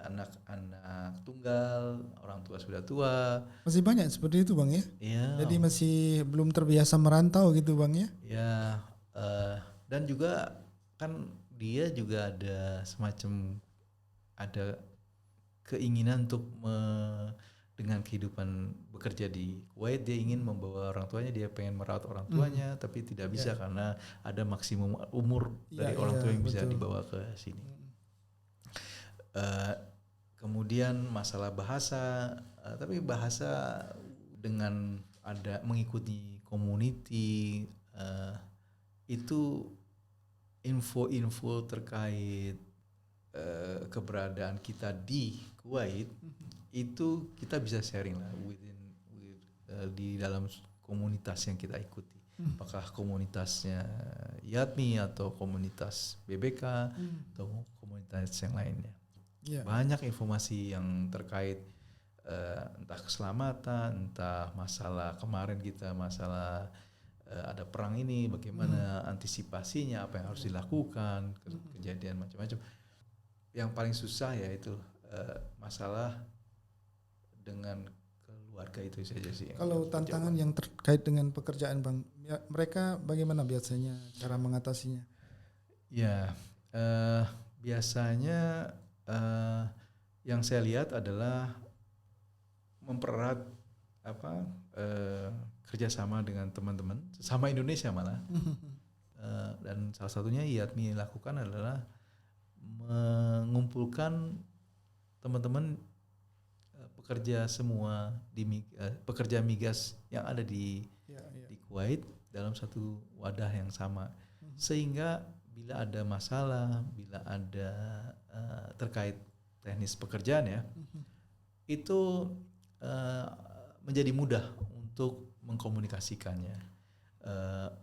anak-anak tunggal, orang tua sudah tua. Masih banyak seperti itu Bang ya? Iya. Jadi masih belum terbiasa merantau gitu Bang ya? Ya, dan juga kan dia juga ada semacam keinginan untuk dengan kehidupan bekerja di Kuwait, dia ingin membawa orang tuanya, dia pengen merawat orang tuanya, tapi tidak bisa karena ada maksimum umur dari orang tua yang bisa dibawa ke sini. Kemudian masalah bahasa, tapi bahasa dengan ada mengikuti community, itu info-info terkait keberadaan kita di Kuwait itu kita bisa sharing lah di dalam komunitas yang kita ikuti. Apakah komunitasnya YATMI atau komunitas BBK atau komunitas yang lainnya. Banyak informasi yang terkait entah keselamatan, entah masalah kemarin kita masalah ada perang ini, bagaimana antisipasinya, apa yang harus dilakukan, kejadian macam-macam. Yang paling susah yaitu masalah dengan keluarga itu saja sih. Kalau tantangan yang terkait dengan pekerjaan Bang, ya, mereka bagaimana biasanya cara mengatasinya? Ya, biasanya yang saya lihat adalah mempererat kerjasama dengan teman-teman sama Indonesia malah. Dan salah satunya IATMI lakukan adalah mengumpulkan teman-teman pekerja semua pekerja migas yang ada di Kuwait dalam satu wadah yang sama, sehingga bila ada masalah, bila ada terkait teknis pekerjaan ya, itu menjadi mudah untuk mengkomunikasikannya.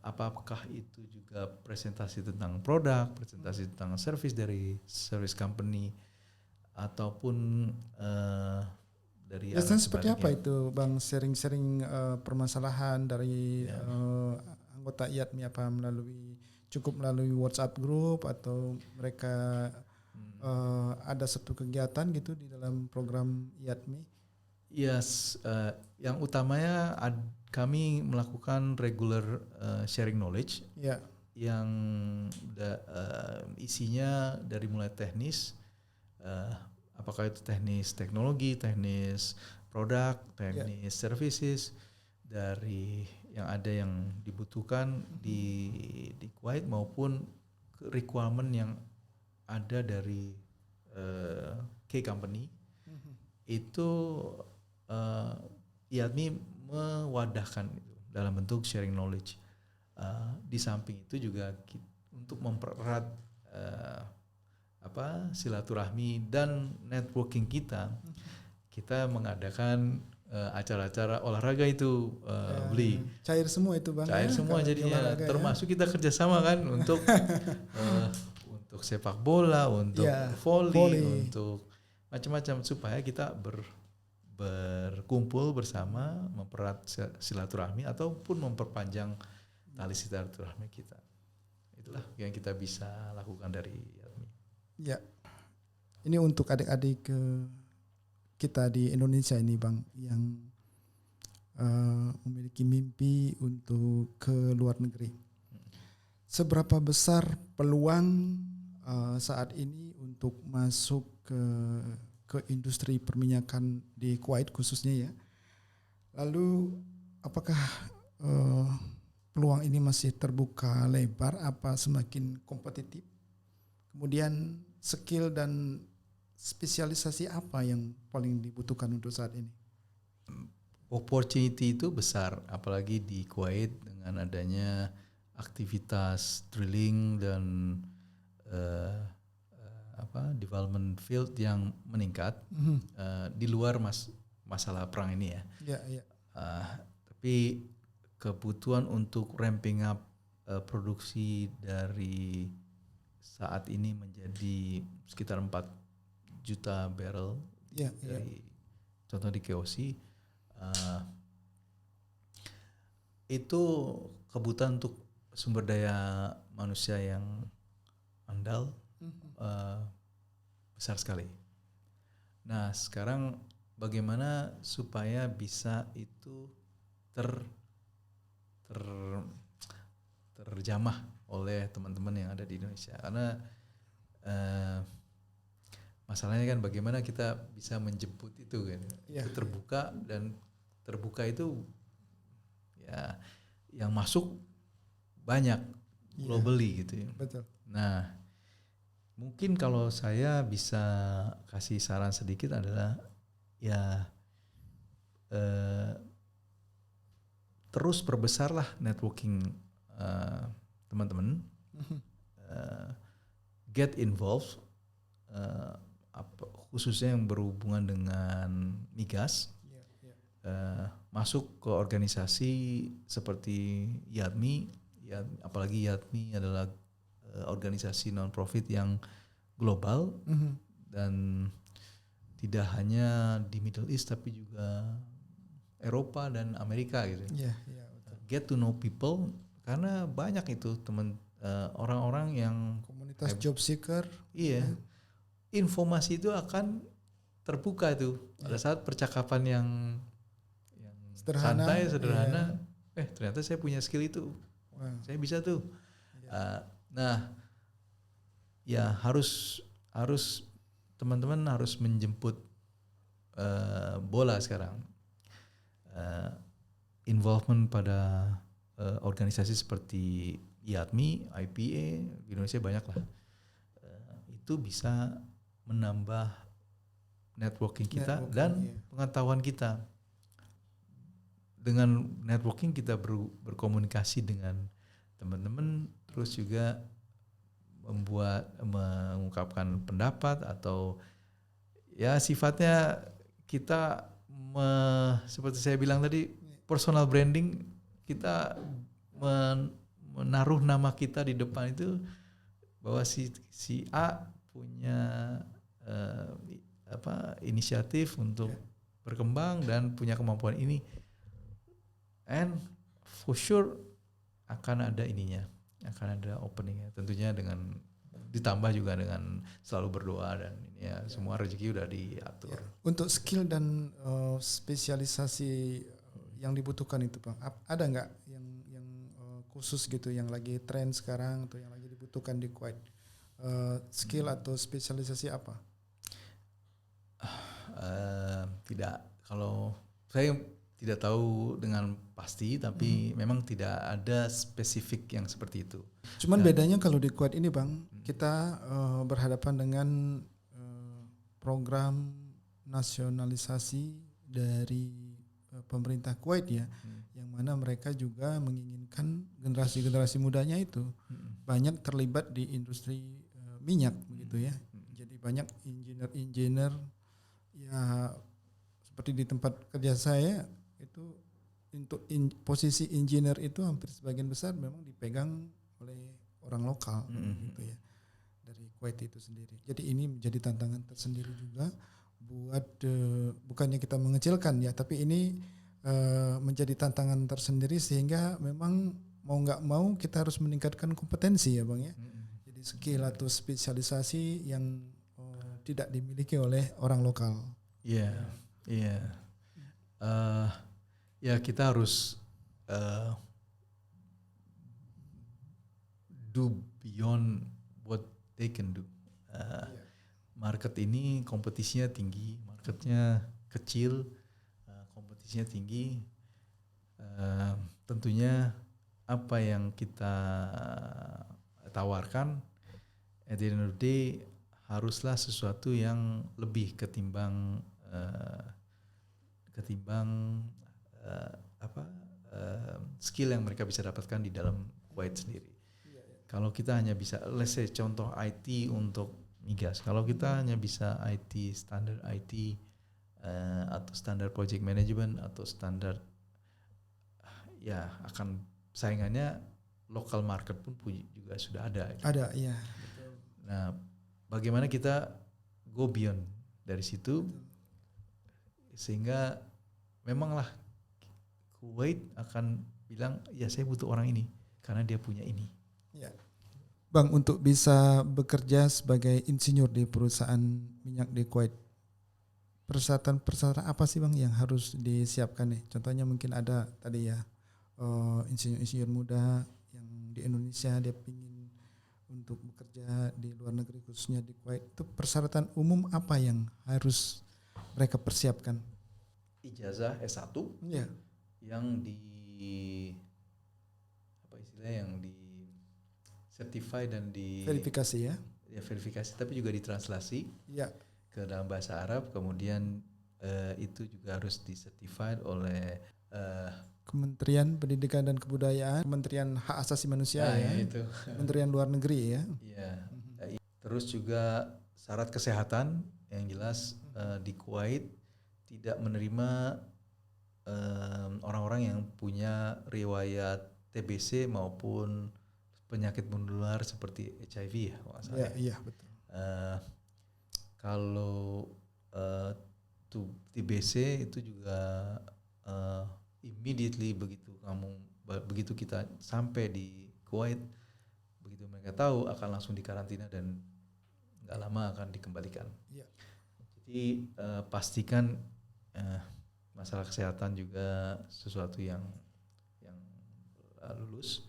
Apakah itu juga presentasi tentang produk, presentasi tentang service dari service company, ataupun dari biasanya seperti apa itu Bang, sharing-sharing permasalahan dari anggota IATMI, apa cukup melalui WhatsApp group atau mereka ada satu kegiatan gitu di dalam program IATMI? Yes, yang utamanya kami melakukan regular sharing knowledge, yang isinya dari mulai teknis, apakah itu teknis teknologi, teknis produk, teknis services, dari yang ada yang dibutuhkan di Kuwait maupun requirement yang ada dari key company. Itu IATMI mewadahkan itu dalam bentuk sharing knowledge. Di samping itu juga untuk mempererat silaturahmi dan networking kita mengadakan acara-acara olahraga itu, beli cair semua itu Bang, cair semua jadinya, termasuk kita kerjasama kan untuk untuk sepak bola, untuk volley, untuk macam-macam, supaya kita berkumpul bersama, mempererat silaturahmi ataupun memperpanjang tali silaturahmi kita. Itulah yang kita bisa lakukan dari IATMI. Ya, ini untuk adik-adik kita di Indonesia ini Bang, yang memiliki mimpi untuk ke luar negeri. Seberapa besar peluang saat ini untuk masuk ke industri perminyakan di Kuwait khususnya ya? Lalu apakah peluang ini masih terbuka lebar, apa semakin kompetitif? Kemudian skill dan spesialisasi apa yang paling dibutuhkan untuk saat ini? Opportunity itu besar, apalagi di Kuwait dengan adanya aktivitas drilling dan development field yang meningkat, di luar masalah perang ini ya. Tapi kebutuhan untuk ramping up produksi dari saat ini menjadi sekitar 4 juta barrel dari contoh di KOC, itu kebutuhan untuk sumber daya manusia yang andal besar sekali. Nah sekarang bagaimana supaya bisa itu terjamah oleh teman-teman yang ada di Indonesia, karena masalahnya kan bagaimana kita bisa menjemput itu kan, itu terbuka, dan terbuka itu ya yang masuk banyak globally gitu ya. Betul. Nah mungkin kalau saya bisa kasih saran sedikit adalah ya terus perbesarlah networking teman-teman, get involved, khususnya yang berhubungan dengan migas, masuk ke organisasi seperti IATMI, apalagi IATMI adalah organisasi non-profit yang global, dan tidak hanya di Middle East tapi juga Eropa dan Amerika gitu. Get to know people, karena banyak itu orang-orang yang komunitas job seeker. Iya. Informasi itu akan terbuka tuh pada saat percakapan yang santai, sederhana. Ternyata saya punya skill itu. Saya bisa tuh. Nah, ya harus teman-teman harus menjemput bola sekarang. Involvement pada organisasi seperti IATMI, IPA, di Indonesia banyak lah. Itu bisa menambah networking kita dan pengetahuan kita. Dengan networking kita berkomunikasi dengan teman-teman, terus juga mengungkapkan pendapat atau ya sifatnya kita seperti saya bilang tadi, personal branding, kita menaruh nama kita di depan itu bahwa si A punya inisiatif untuk berkembang dan punya kemampuan ini, and for sure akan ada akan ada openingnya, tentunya dengan ditambah juga dengan selalu berdoa dan ini semua rezeki udah diatur. Untuk skill dan spesialisasi yang dibutuhkan itu Bang, ada nggak yang khusus gitu yang lagi tren sekarang atau yang lagi dibutuhkan di Kuwait? Skill atau spesialisasi apa? Tidak, kalau saya tidak tahu dengan pasti, tapi memang tidak ada spesifik yang seperti itu. Cuman bedanya kalau di Kuwait ini Bang, kita berhadapan dengan program nasionalisasi dari pemerintah Kuwait ya, yang mana mereka juga menginginkan generasi-generasi mudanya itu banyak terlibat di industri minyak begitu ya. Jadi banyak engineer ya, seperti di tempat kerja saya itu untuk posisi engineer itu hampir sebagian besar memang dipegang oleh orang lokal gitu ya, dari Kuwait itu sendiri. Jadi ini menjadi tantangan tersendiri juga buat bukannya kita mengecilkan ya, tapi ini menjadi tantangan tersendiri sehingga memang mau nggak mau kita harus meningkatkan kompetensi ya Bang ya. Jadi skill atau spesialisasi yang tidak dimiliki oleh orang lokal. Iya. Ya kita harus do beyond what they can do. Market ini kompetisinya tinggi, marketnya kecil, kompetisinya tinggi. Tentunya apa yang kita tawarkan at the end of the day haruslah sesuatu yang lebih ketimbang skill yang mereka bisa dapatkan di dalam Kuwait sendiri. Kalau kita hanya bisa, let's say contoh IT untuk migas, kalau kita hanya bisa IT, standar IT atau standar project management atau standar, ya akan saingannya local market pun juga sudah ada. Gitu. Ada, iya. Nah, bagaimana kita go beyond dari situ, sehingga memanglah Kuwait akan bilang, ya saya butuh orang ini karena dia punya ini. Ya. Bang, untuk bisa bekerja sebagai insinyur di perusahaan minyak di Kuwait, persyaratan apa sih Bang yang harus disiapkan nih? Contohnya mungkin ada tadi ya, insinyur-insinyur muda yang di Indonesia dia ingin untuk bekerja di luar negeri khususnya di Kuwait, itu persyaratan umum apa yang harus mereka persiapkan? Ijazah S1 yang yang di certify dan di verifikasi ya verifikasi, tapi juga ditranslasi ke dalam bahasa Arab, kemudian itu juga harus disertified oleh Kementerian Pendidikan dan Kebudayaan, Kementerian Hak Asasi Manusia itu. Kementerian Luar Negeri ya. Terus juga syarat kesehatan yang jelas di Kuwait tidak menerima orang-orang yang punya riwayat TBC maupun penyakit menular seperti HIV ya. Iya betul. Kalau BC itu juga immediately begitu kita sampai di Kuwait, begitu mereka tahu akan langsung dikarantina dan nggak lama akan dikembalikan. Ya. Jadi pastikan masalah kesehatan juga sesuatu yang lulus.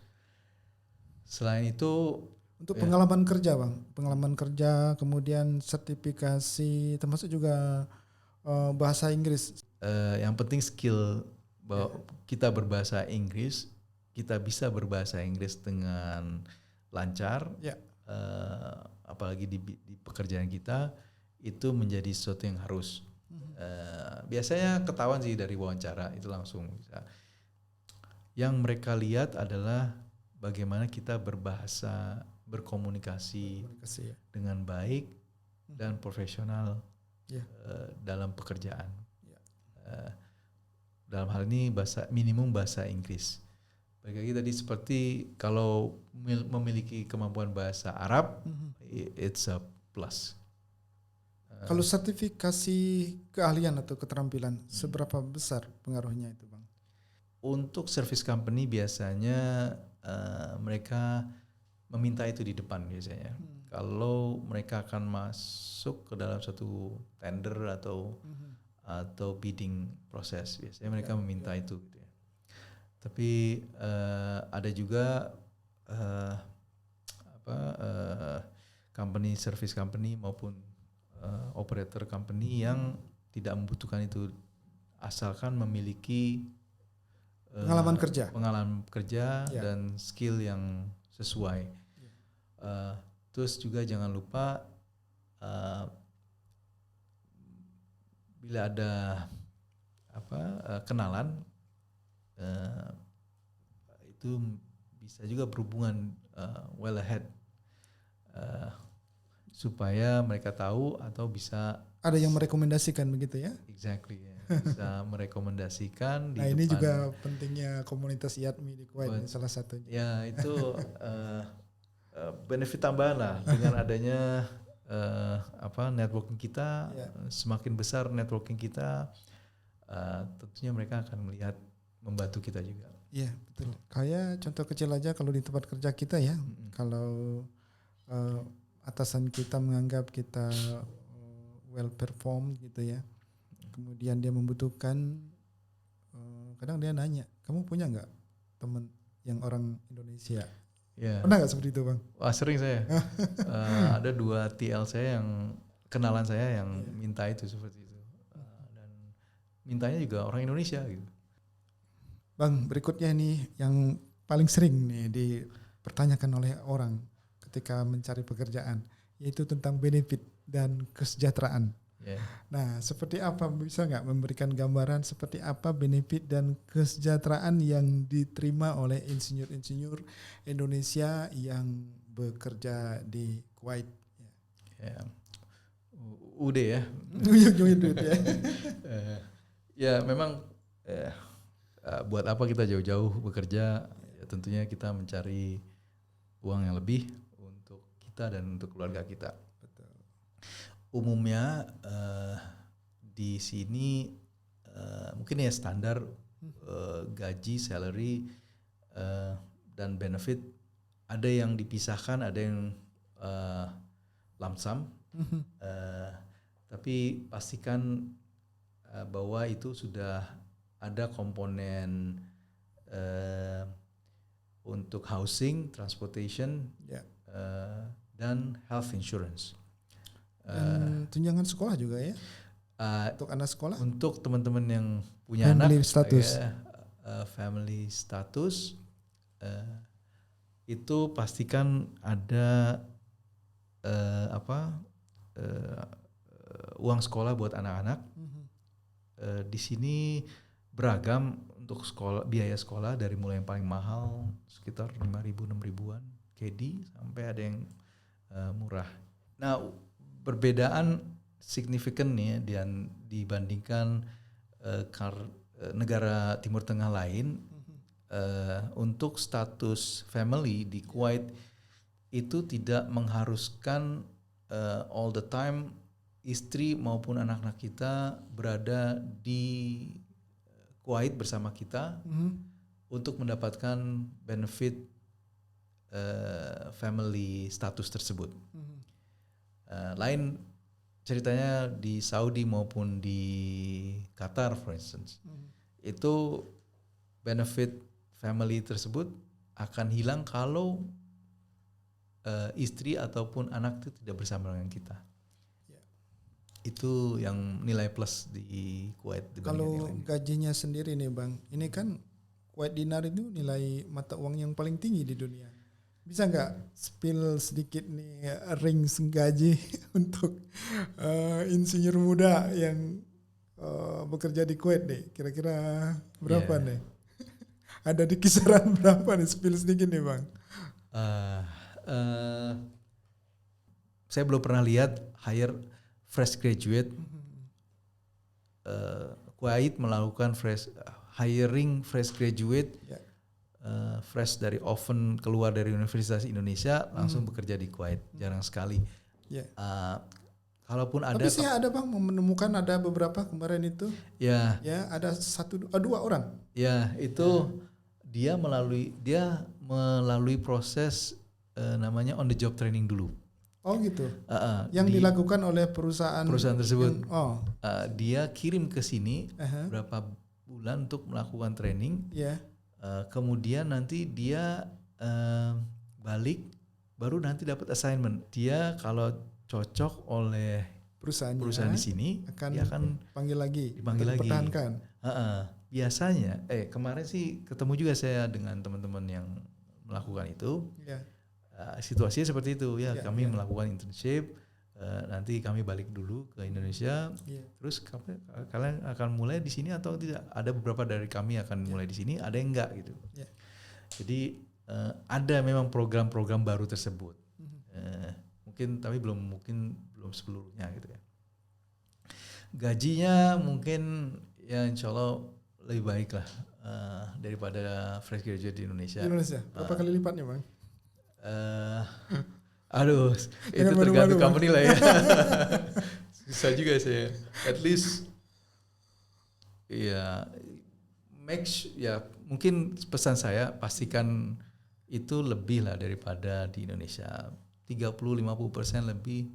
Selain itu untuk pengalaman kerja, Bang, pengalaman kerja, kemudian sertifikasi, termasuk juga bahasa Inggris. Yang penting skill bahwa kita berbahasa Inggris, kita bisa berbahasa Inggris dengan lancar. Ya. Apalagi di pekerjaan kita itu menjadi sesuatu yang harus. Biasanya ketahuan sih dari wawancara itu langsung bisa. Yang mereka lihat adalah bagaimana kita berkomunikasi dengan baik dan profesional dalam pekerjaan. Dalam hal ini minimum bahasa Inggris. Bagi lagi tadi seperti kalau memiliki kemampuan bahasa Arab, it's a plus. Kalau sertifikasi keahlian atau keterampilan, seberapa besar pengaruhnya itu, Bang? Untuk service company biasanya mereka meminta itu di depan biasanya. Kalau mereka akan masuk ke dalam suatu tender atau bidding proses, biasanya mereka meminta itu. Gitu ya. Tapi ada juga service company maupun operator company yang tidak membutuhkan itu, asalkan memiliki pengalaman kerja dan skill yang sesuai. Terus juga jangan lupa bila ada kenalan, itu bisa juga berhubungan well ahead, supaya mereka tahu atau bisa ada yang merekomendasikan begitu ya? Exactly, ya. Bisa merekomendasikan. Nah, ini juga pentingnya komunitas IADMI di Kuwait, salah satunya. Ya, itu benefit tambahan lah dengan adanya networking kita. Semakin besar networking kita, tentunya mereka akan membantu kita juga. Iya, betul. Kayak contoh kecil aja kalau di tempat kerja kita ya, kalau atasan kita menganggap kita well perform gitu ya, kemudian dia membutuhkan, kadang dia nanya, kamu punya nggak teman yang orang Indonesia? Pernah nggak seperti itu, Bang? Wah, sering saya. Ada 2 TL saya yang kenalan saya yang minta itu seperti itu, dan mintanya juga orang Indonesia gitu. Bang, berikutnya nih yang paling sering nih dipertanyakan oleh orang ketika mencari pekerjaan, yaitu tentang benefit dan kesejahteraan. Nah, seperti apa, bisa nggak memberikan gambaran seperti apa benefit dan kesejahteraan yang diterima oleh insinyur-insinyur Indonesia yang bekerja di Kuwait? UD ya. Ya memang buat apa kita jauh-jauh bekerja? Ya, tentunya kita mencari uang yang lebih untuk kita dan untuk keluarga kita. Umumnya di sini mungkin ya standar gaji, salary dan benefit ada yang dipisahkan, ada yang lump sum. Tapi pastikan bahwa itu sudah ada komponen untuk housing, transportation, dan health insurance. Dan tunjangan sekolah juga ya, untuk anak sekolah. Untuk teman-teman yang punya family anak, status. Family status, itu pastikan ada uang sekolah buat anak-anak. Di sini beragam untuk biaya sekolah, dari mulai yang paling mahal sekitar 5.000-6.000-an KD sampai ada yang murah. Nah, perbedaan signifikan nih dan dibandingkan negara Timur Tengah lain, untuk status family di Kuwait itu tidak mengharuskan all the time istri maupun anak-anak kita berada di Kuwait bersama kita untuk mendapatkan benefit family status tersebut. Lain ceritanya di Saudi maupun di Qatar, for instance, itu benefit family tersebut akan hilang kalau istri ataupun anak itu tidak bersama dengan kita. Itu yang nilai plus di Kuwait. Kalau gajinya sendiri nih Bang, ini kan Kuwait dinar itu nilai mata uang yang paling tinggi di dunia. Bisa nggak spill sedikit nih range gaji untuk insinyur muda yang bekerja di Kuwait nih? Kira-kira berapa nih? Ada di kisaran berapa nih? Spill sedikit nih Bang. Saya belum pernah lihat hire fresh graduate. Kuwait melakukan hiring fresh graduate. Fresh dari oven keluar dari Universitas Indonesia langsung bekerja di Kuwait, jarang sekali. Kalaupun ada, tapi sih ada Bang menemukan ada beberapa kemarin itu. Ya ada dua orang. Ya itu dia melalui proses namanya on the job training dulu. Oh gitu. Yang dilakukan oleh perusahaan tersebut. Dia kirim ke sini berapa bulan untuk melakukan training. Kemudian nanti dia balik, baru nanti dapat assignment. Dia kalau cocok oleh perusahaan di sini, dia akan dipanggil lagi. Dipertahankan. Biasanya, kemarin sih ketemu juga saya dengan teman-teman yang melakukan itu. Situasinya seperti itu ya. Kami melakukan internship. Nanti kami balik dulu ke Indonesia, terus kalian akan mulai di sini atau tidak? Ada beberapa dari kami akan mulai di sini, ada yang enggak gitu. Jadi ada memang program-program baru tersebut, tapi belum seluruhnya gitu ya. Gajinya mungkin ya insya Allah lebih baik lah daripada fresh graduate di Indonesia. Berapa kali lipatnya Bang? Aduh, itu tergantung company lah ya. Susah juga saya. At least, mungkin pesan saya pastikan itu lebih lah daripada di Indonesia. 30-50% lebih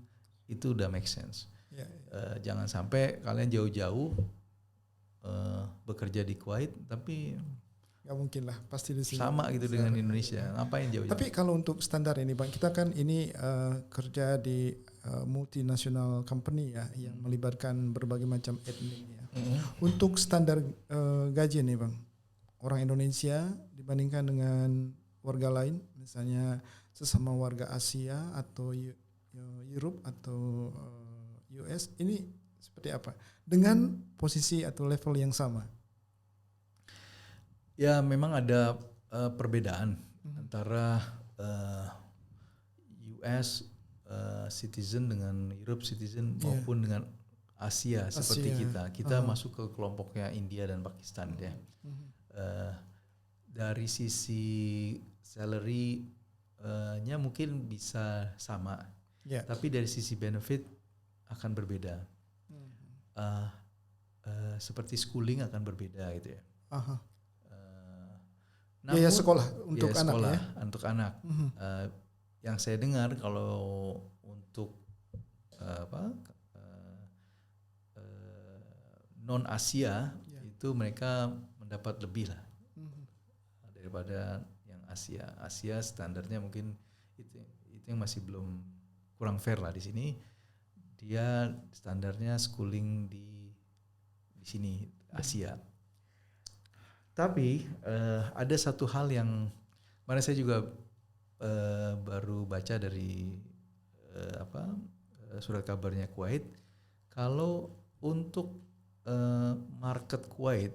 itu udah make sense. Jangan sampai kalian jauh-jauh bekerja di Kuwait tapi nggak mungkin lah, pasti di sini sama gitu dengan Indonesia. Ngapain jauh-jauh? Tapi kalau untuk standar ini Bang, kita kan ini kerja di multinational company ya, yang melibatkan berbagai macam etnik ya. Untuk standar gaji nih Bang, orang Indonesia dibandingkan dengan warga lain, misalnya sesama warga Asia atau Europe atau US, ini seperti apa? Dengan posisi atau level yang sama? Ya memang ada perbedaan antara US citizen dengan Europe citizen maupun dengan Asia seperti kita. Kita masuk ke kelompoknya India dan Pakistan ya. Dari sisi salary-nya mungkin bisa sama, tapi dari sisi benefit akan berbeda. Seperti schooling akan berbeda gitu ya. Biaya sekolah untuk anak ya. Untuk anak. Yang saya dengar kalau untuk non Asia itu mereka mendapat lebih lah daripada yang Asia. Asia standarnya mungkin itu yang masih belum, kurang fair lah di sini. Dia standarnya schooling di sini Asia. Tapi ada satu hal yang mana saya juga baru baca dari surat kabarnya Kuwait, kalau untuk market Kuwait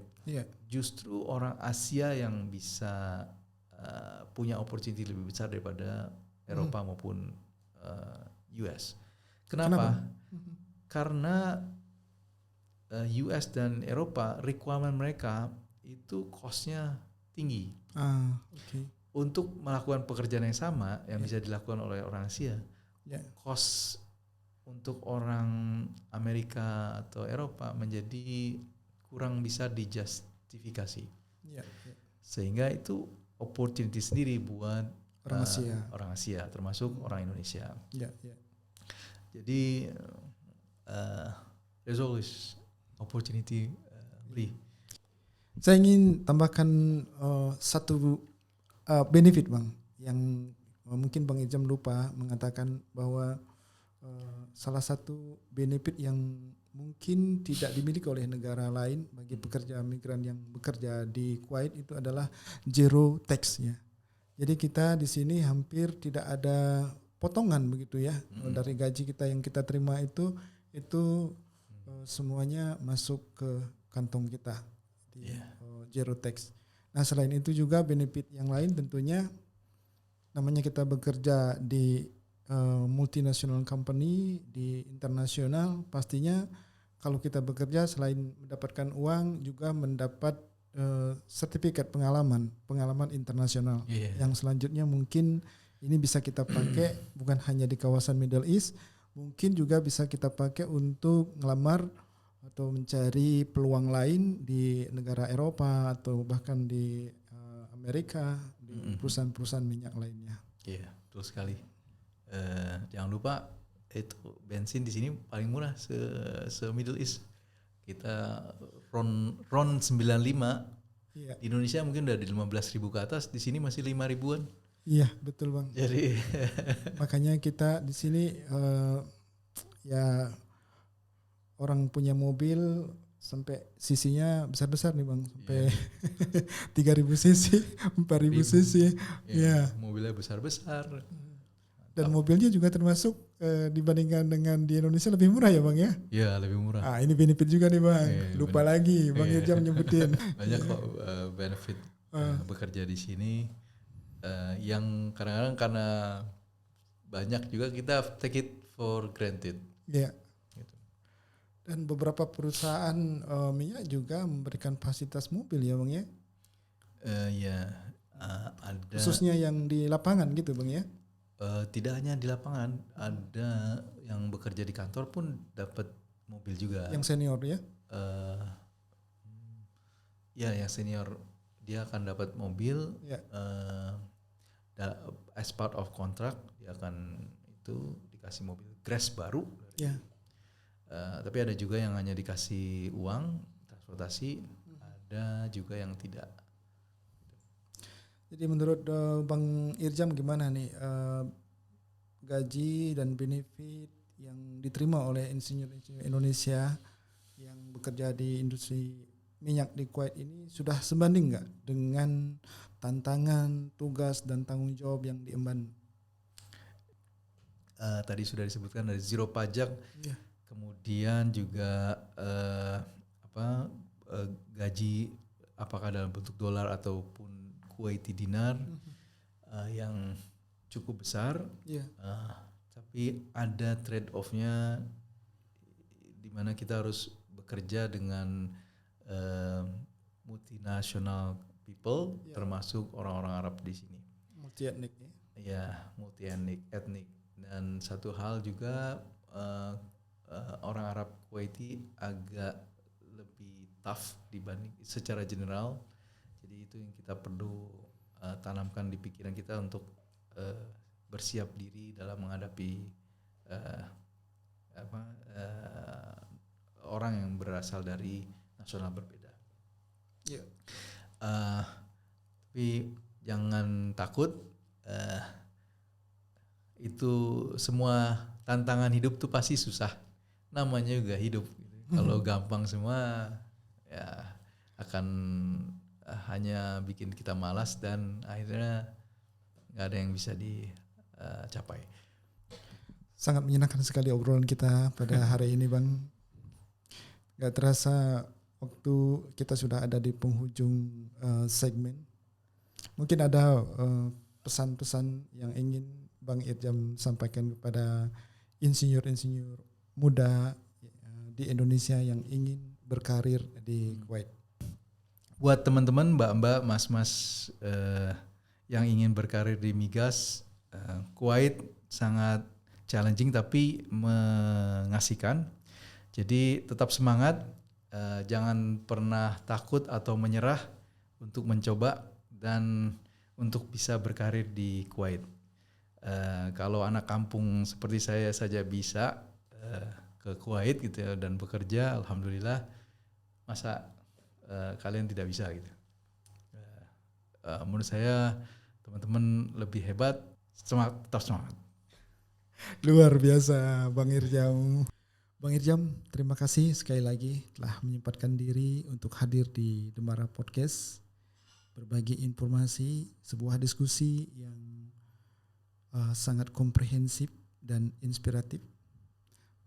justru orang Asia yang bisa punya opportunity lebih besar daripada Eropa maupun US. Kenapa? Karena US dan Eropa requirement mereka itu cost-nya tinggi. Untuk melakukan pekerjaan yang sama yang bisa dilakukan oleh orang Asia, cost untuk orang Amerika atau Eropa menjadi kurang bisa dijustifikasi. Sehingga itu opportunity sendiri buat orang Asia termasuk orang Indonesia. Jadi there's always opportunity. Saya ingin tambahkan satu benefit Bang yang mungkin Bang Irjam lupa mengatakan bahwa salah satu benefit yang mungkin tidak dimiliki oleh negara lain bagi pekerja migran yang bekerja di Kuwait itu adalah zero tax ya. Jadi kita di sini hampir tidak ada potongan begitu ya dari gaji kita yang kita terima itu semuanya masuk ke kantong kita di zero tax. Nah selain itu juga benefit yang lain tentunya namanya kita bekerja di multinational company di internasional, pastinya kalau kita bekerja selain mendapatkan uang juga mendapat sertifikat pengalaman internasional yang selanjutnya mungkin ini bisa kita pakai bukan hanya di kawasan Middle East, mungkin juga bisa kita pakai untuk ngelamar atau mencari peluang lain di negara Eropa atau bahkan di Amerika di perusahaan-perusahaan minyak lainnya. Iya, betul sekali. Jangan lupa itu bensin di sini paling murah se Middle East. Kita RON 95 di Indonesia mungkin udah di 15.000 ke atas, di sini masih 5.000-an. Iya, betul Bang. Jadi makanya kita di sini ya orang punya mobil sampai sisinya besar-besar nih Bang, sampai 3.000 cc, 4.000 cc. Ya. Mobilnya besar-besar. Dan mobilnya juga termasuk dibandingkan dengan di Indonesia lebih murah ya Bang ya? Iya, lebih murah. Ini benefit juga nih Bang. Lupa bener. Lagi Bang Irjam nyebutin. Banyak kok benefit bekerja di sini yang kadang-kadang karena banyak juga kita take it for granted. Iya. Gitu. Dan beberapa perusahaan minyak juga memberikan fasilitas mobil ya Bang ya? Ada. Khususnya yang di lapangan gitu Bang ya? Tidak hanya di lapangan, ada yang bekerja di kantor pun dapat mobil juga. Yang senior ya? Yang senior dia akan dapat mobil. As part of contract dia akan itu dikasih mobil Grass baru. Tapi ada juga yang hanya dikasih uang transportasi, ada juga yang tidak. Jadi menurut Bang Irjam gimana nih gaji dan benefit yang diterima oleh insinyur-insinyur Indonesia yang bekerja di industri minyak di Kuwait ini sudah sebanding nggak dengan tantangan, tugas dan tanggung jawab yang diemban? Tadi sudah disebutkan dari zero pajak, kemudian juga gaji apakah dalam bentuk dolar ataupun Kuwaiti dinar yang cukup besar, tapi ada trade off-nya di mana kita harus bekerja dengan multinational people, termasuk orang-orang Arab di sini. Multi etnik multi etnik. Dan satu hal juga orang Arab Kuwaiti agak lebih tough dibanding secara general. Jadi itu yang kita perlu tanamkan di pikiran kita untuk bersiap diri dalam menghadapi orang yang berasal dari nasional berbeda. Tapi jangan takut, itu semua tantangan hidup tuh pasti susah. Namanya juga hidup. Kalau gampang semua ya akan hanya bikin kita malas dan akhirnya nggak ada yang bisa dicapai. Sangat menyenangkan sekali obrolan kita pada hari ini Bang. Gak terasa waktu kita sudah ada di penghujung segmen. Mungkin ada pesan-pesan yang ingin Bang Irjam sampaikan kepada insinyur-insinyur muda di Indonesia yang ingin berkarir di Kuwait. Buat teman-teman, mbak-mbak, mas-mas yang ingin berkarir di migas, Kuwait sangat challenging tapi mengasihkan. Jadi tetap semangat, jangan pernah takut atau menyerah untuk mencoba dan untuk bisa berkarir di Kuwait. Kalau anak kampung seperti saya saja bisa ke Kuwait gitu ya, dan bekerja, alhamdulillah, masa kalian tidak bisa gitu. Menurut saya teman-teman lebih hebat, semangat, tetap semangat. Luar biasa Bang Irjam. Bang Irjam, terima kasih sekali lagi telah menyempatkan diri untuk hadir di Demara Podcast, berbagi informasi, sebuah diskusi yang sangat komprehensif dan inspiratif.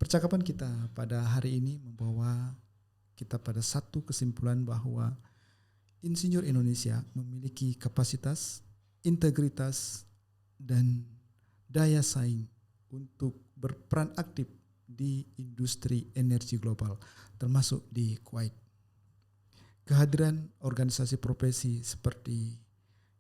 Percakapan kita pada hari ini membawa kita pada satu kesimpulan bahwa insinyur Indonesia memiliki kapasitas, integritas, dan daya saing untuk berperan aktif di industri energi global, termasuk di Kuwait. Kehadiran organisasi profesi seperti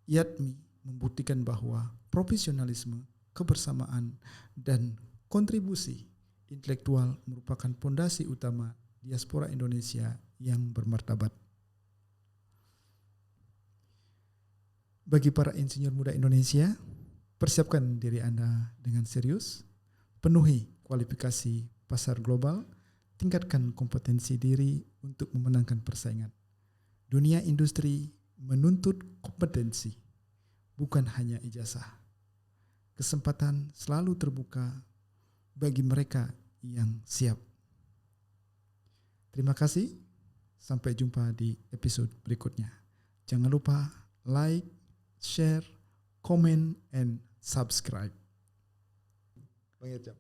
IATMI membuktikan bahwa profesionalisme, kebersamaan, dan kontribusi intelektual merupakan fondasi utama diaspora Indonesia yang bermartabat. Bagi para insinyur muda Indonesia, persiapkan diri Anda dengan serius, penuhi kualifikasi pasar global, tingkatkan kompetensi diri untuk memenangkan persaingan. Dunia industri menuntut kompetensi, bukan hanya ijazah. Kesempatan selalu terbuka bagi mereka yang siap. Terima kasih, sampai jumpa di episode berikutnya. Jangan lupa like, share, comment, and subscribe. Bang Irjam.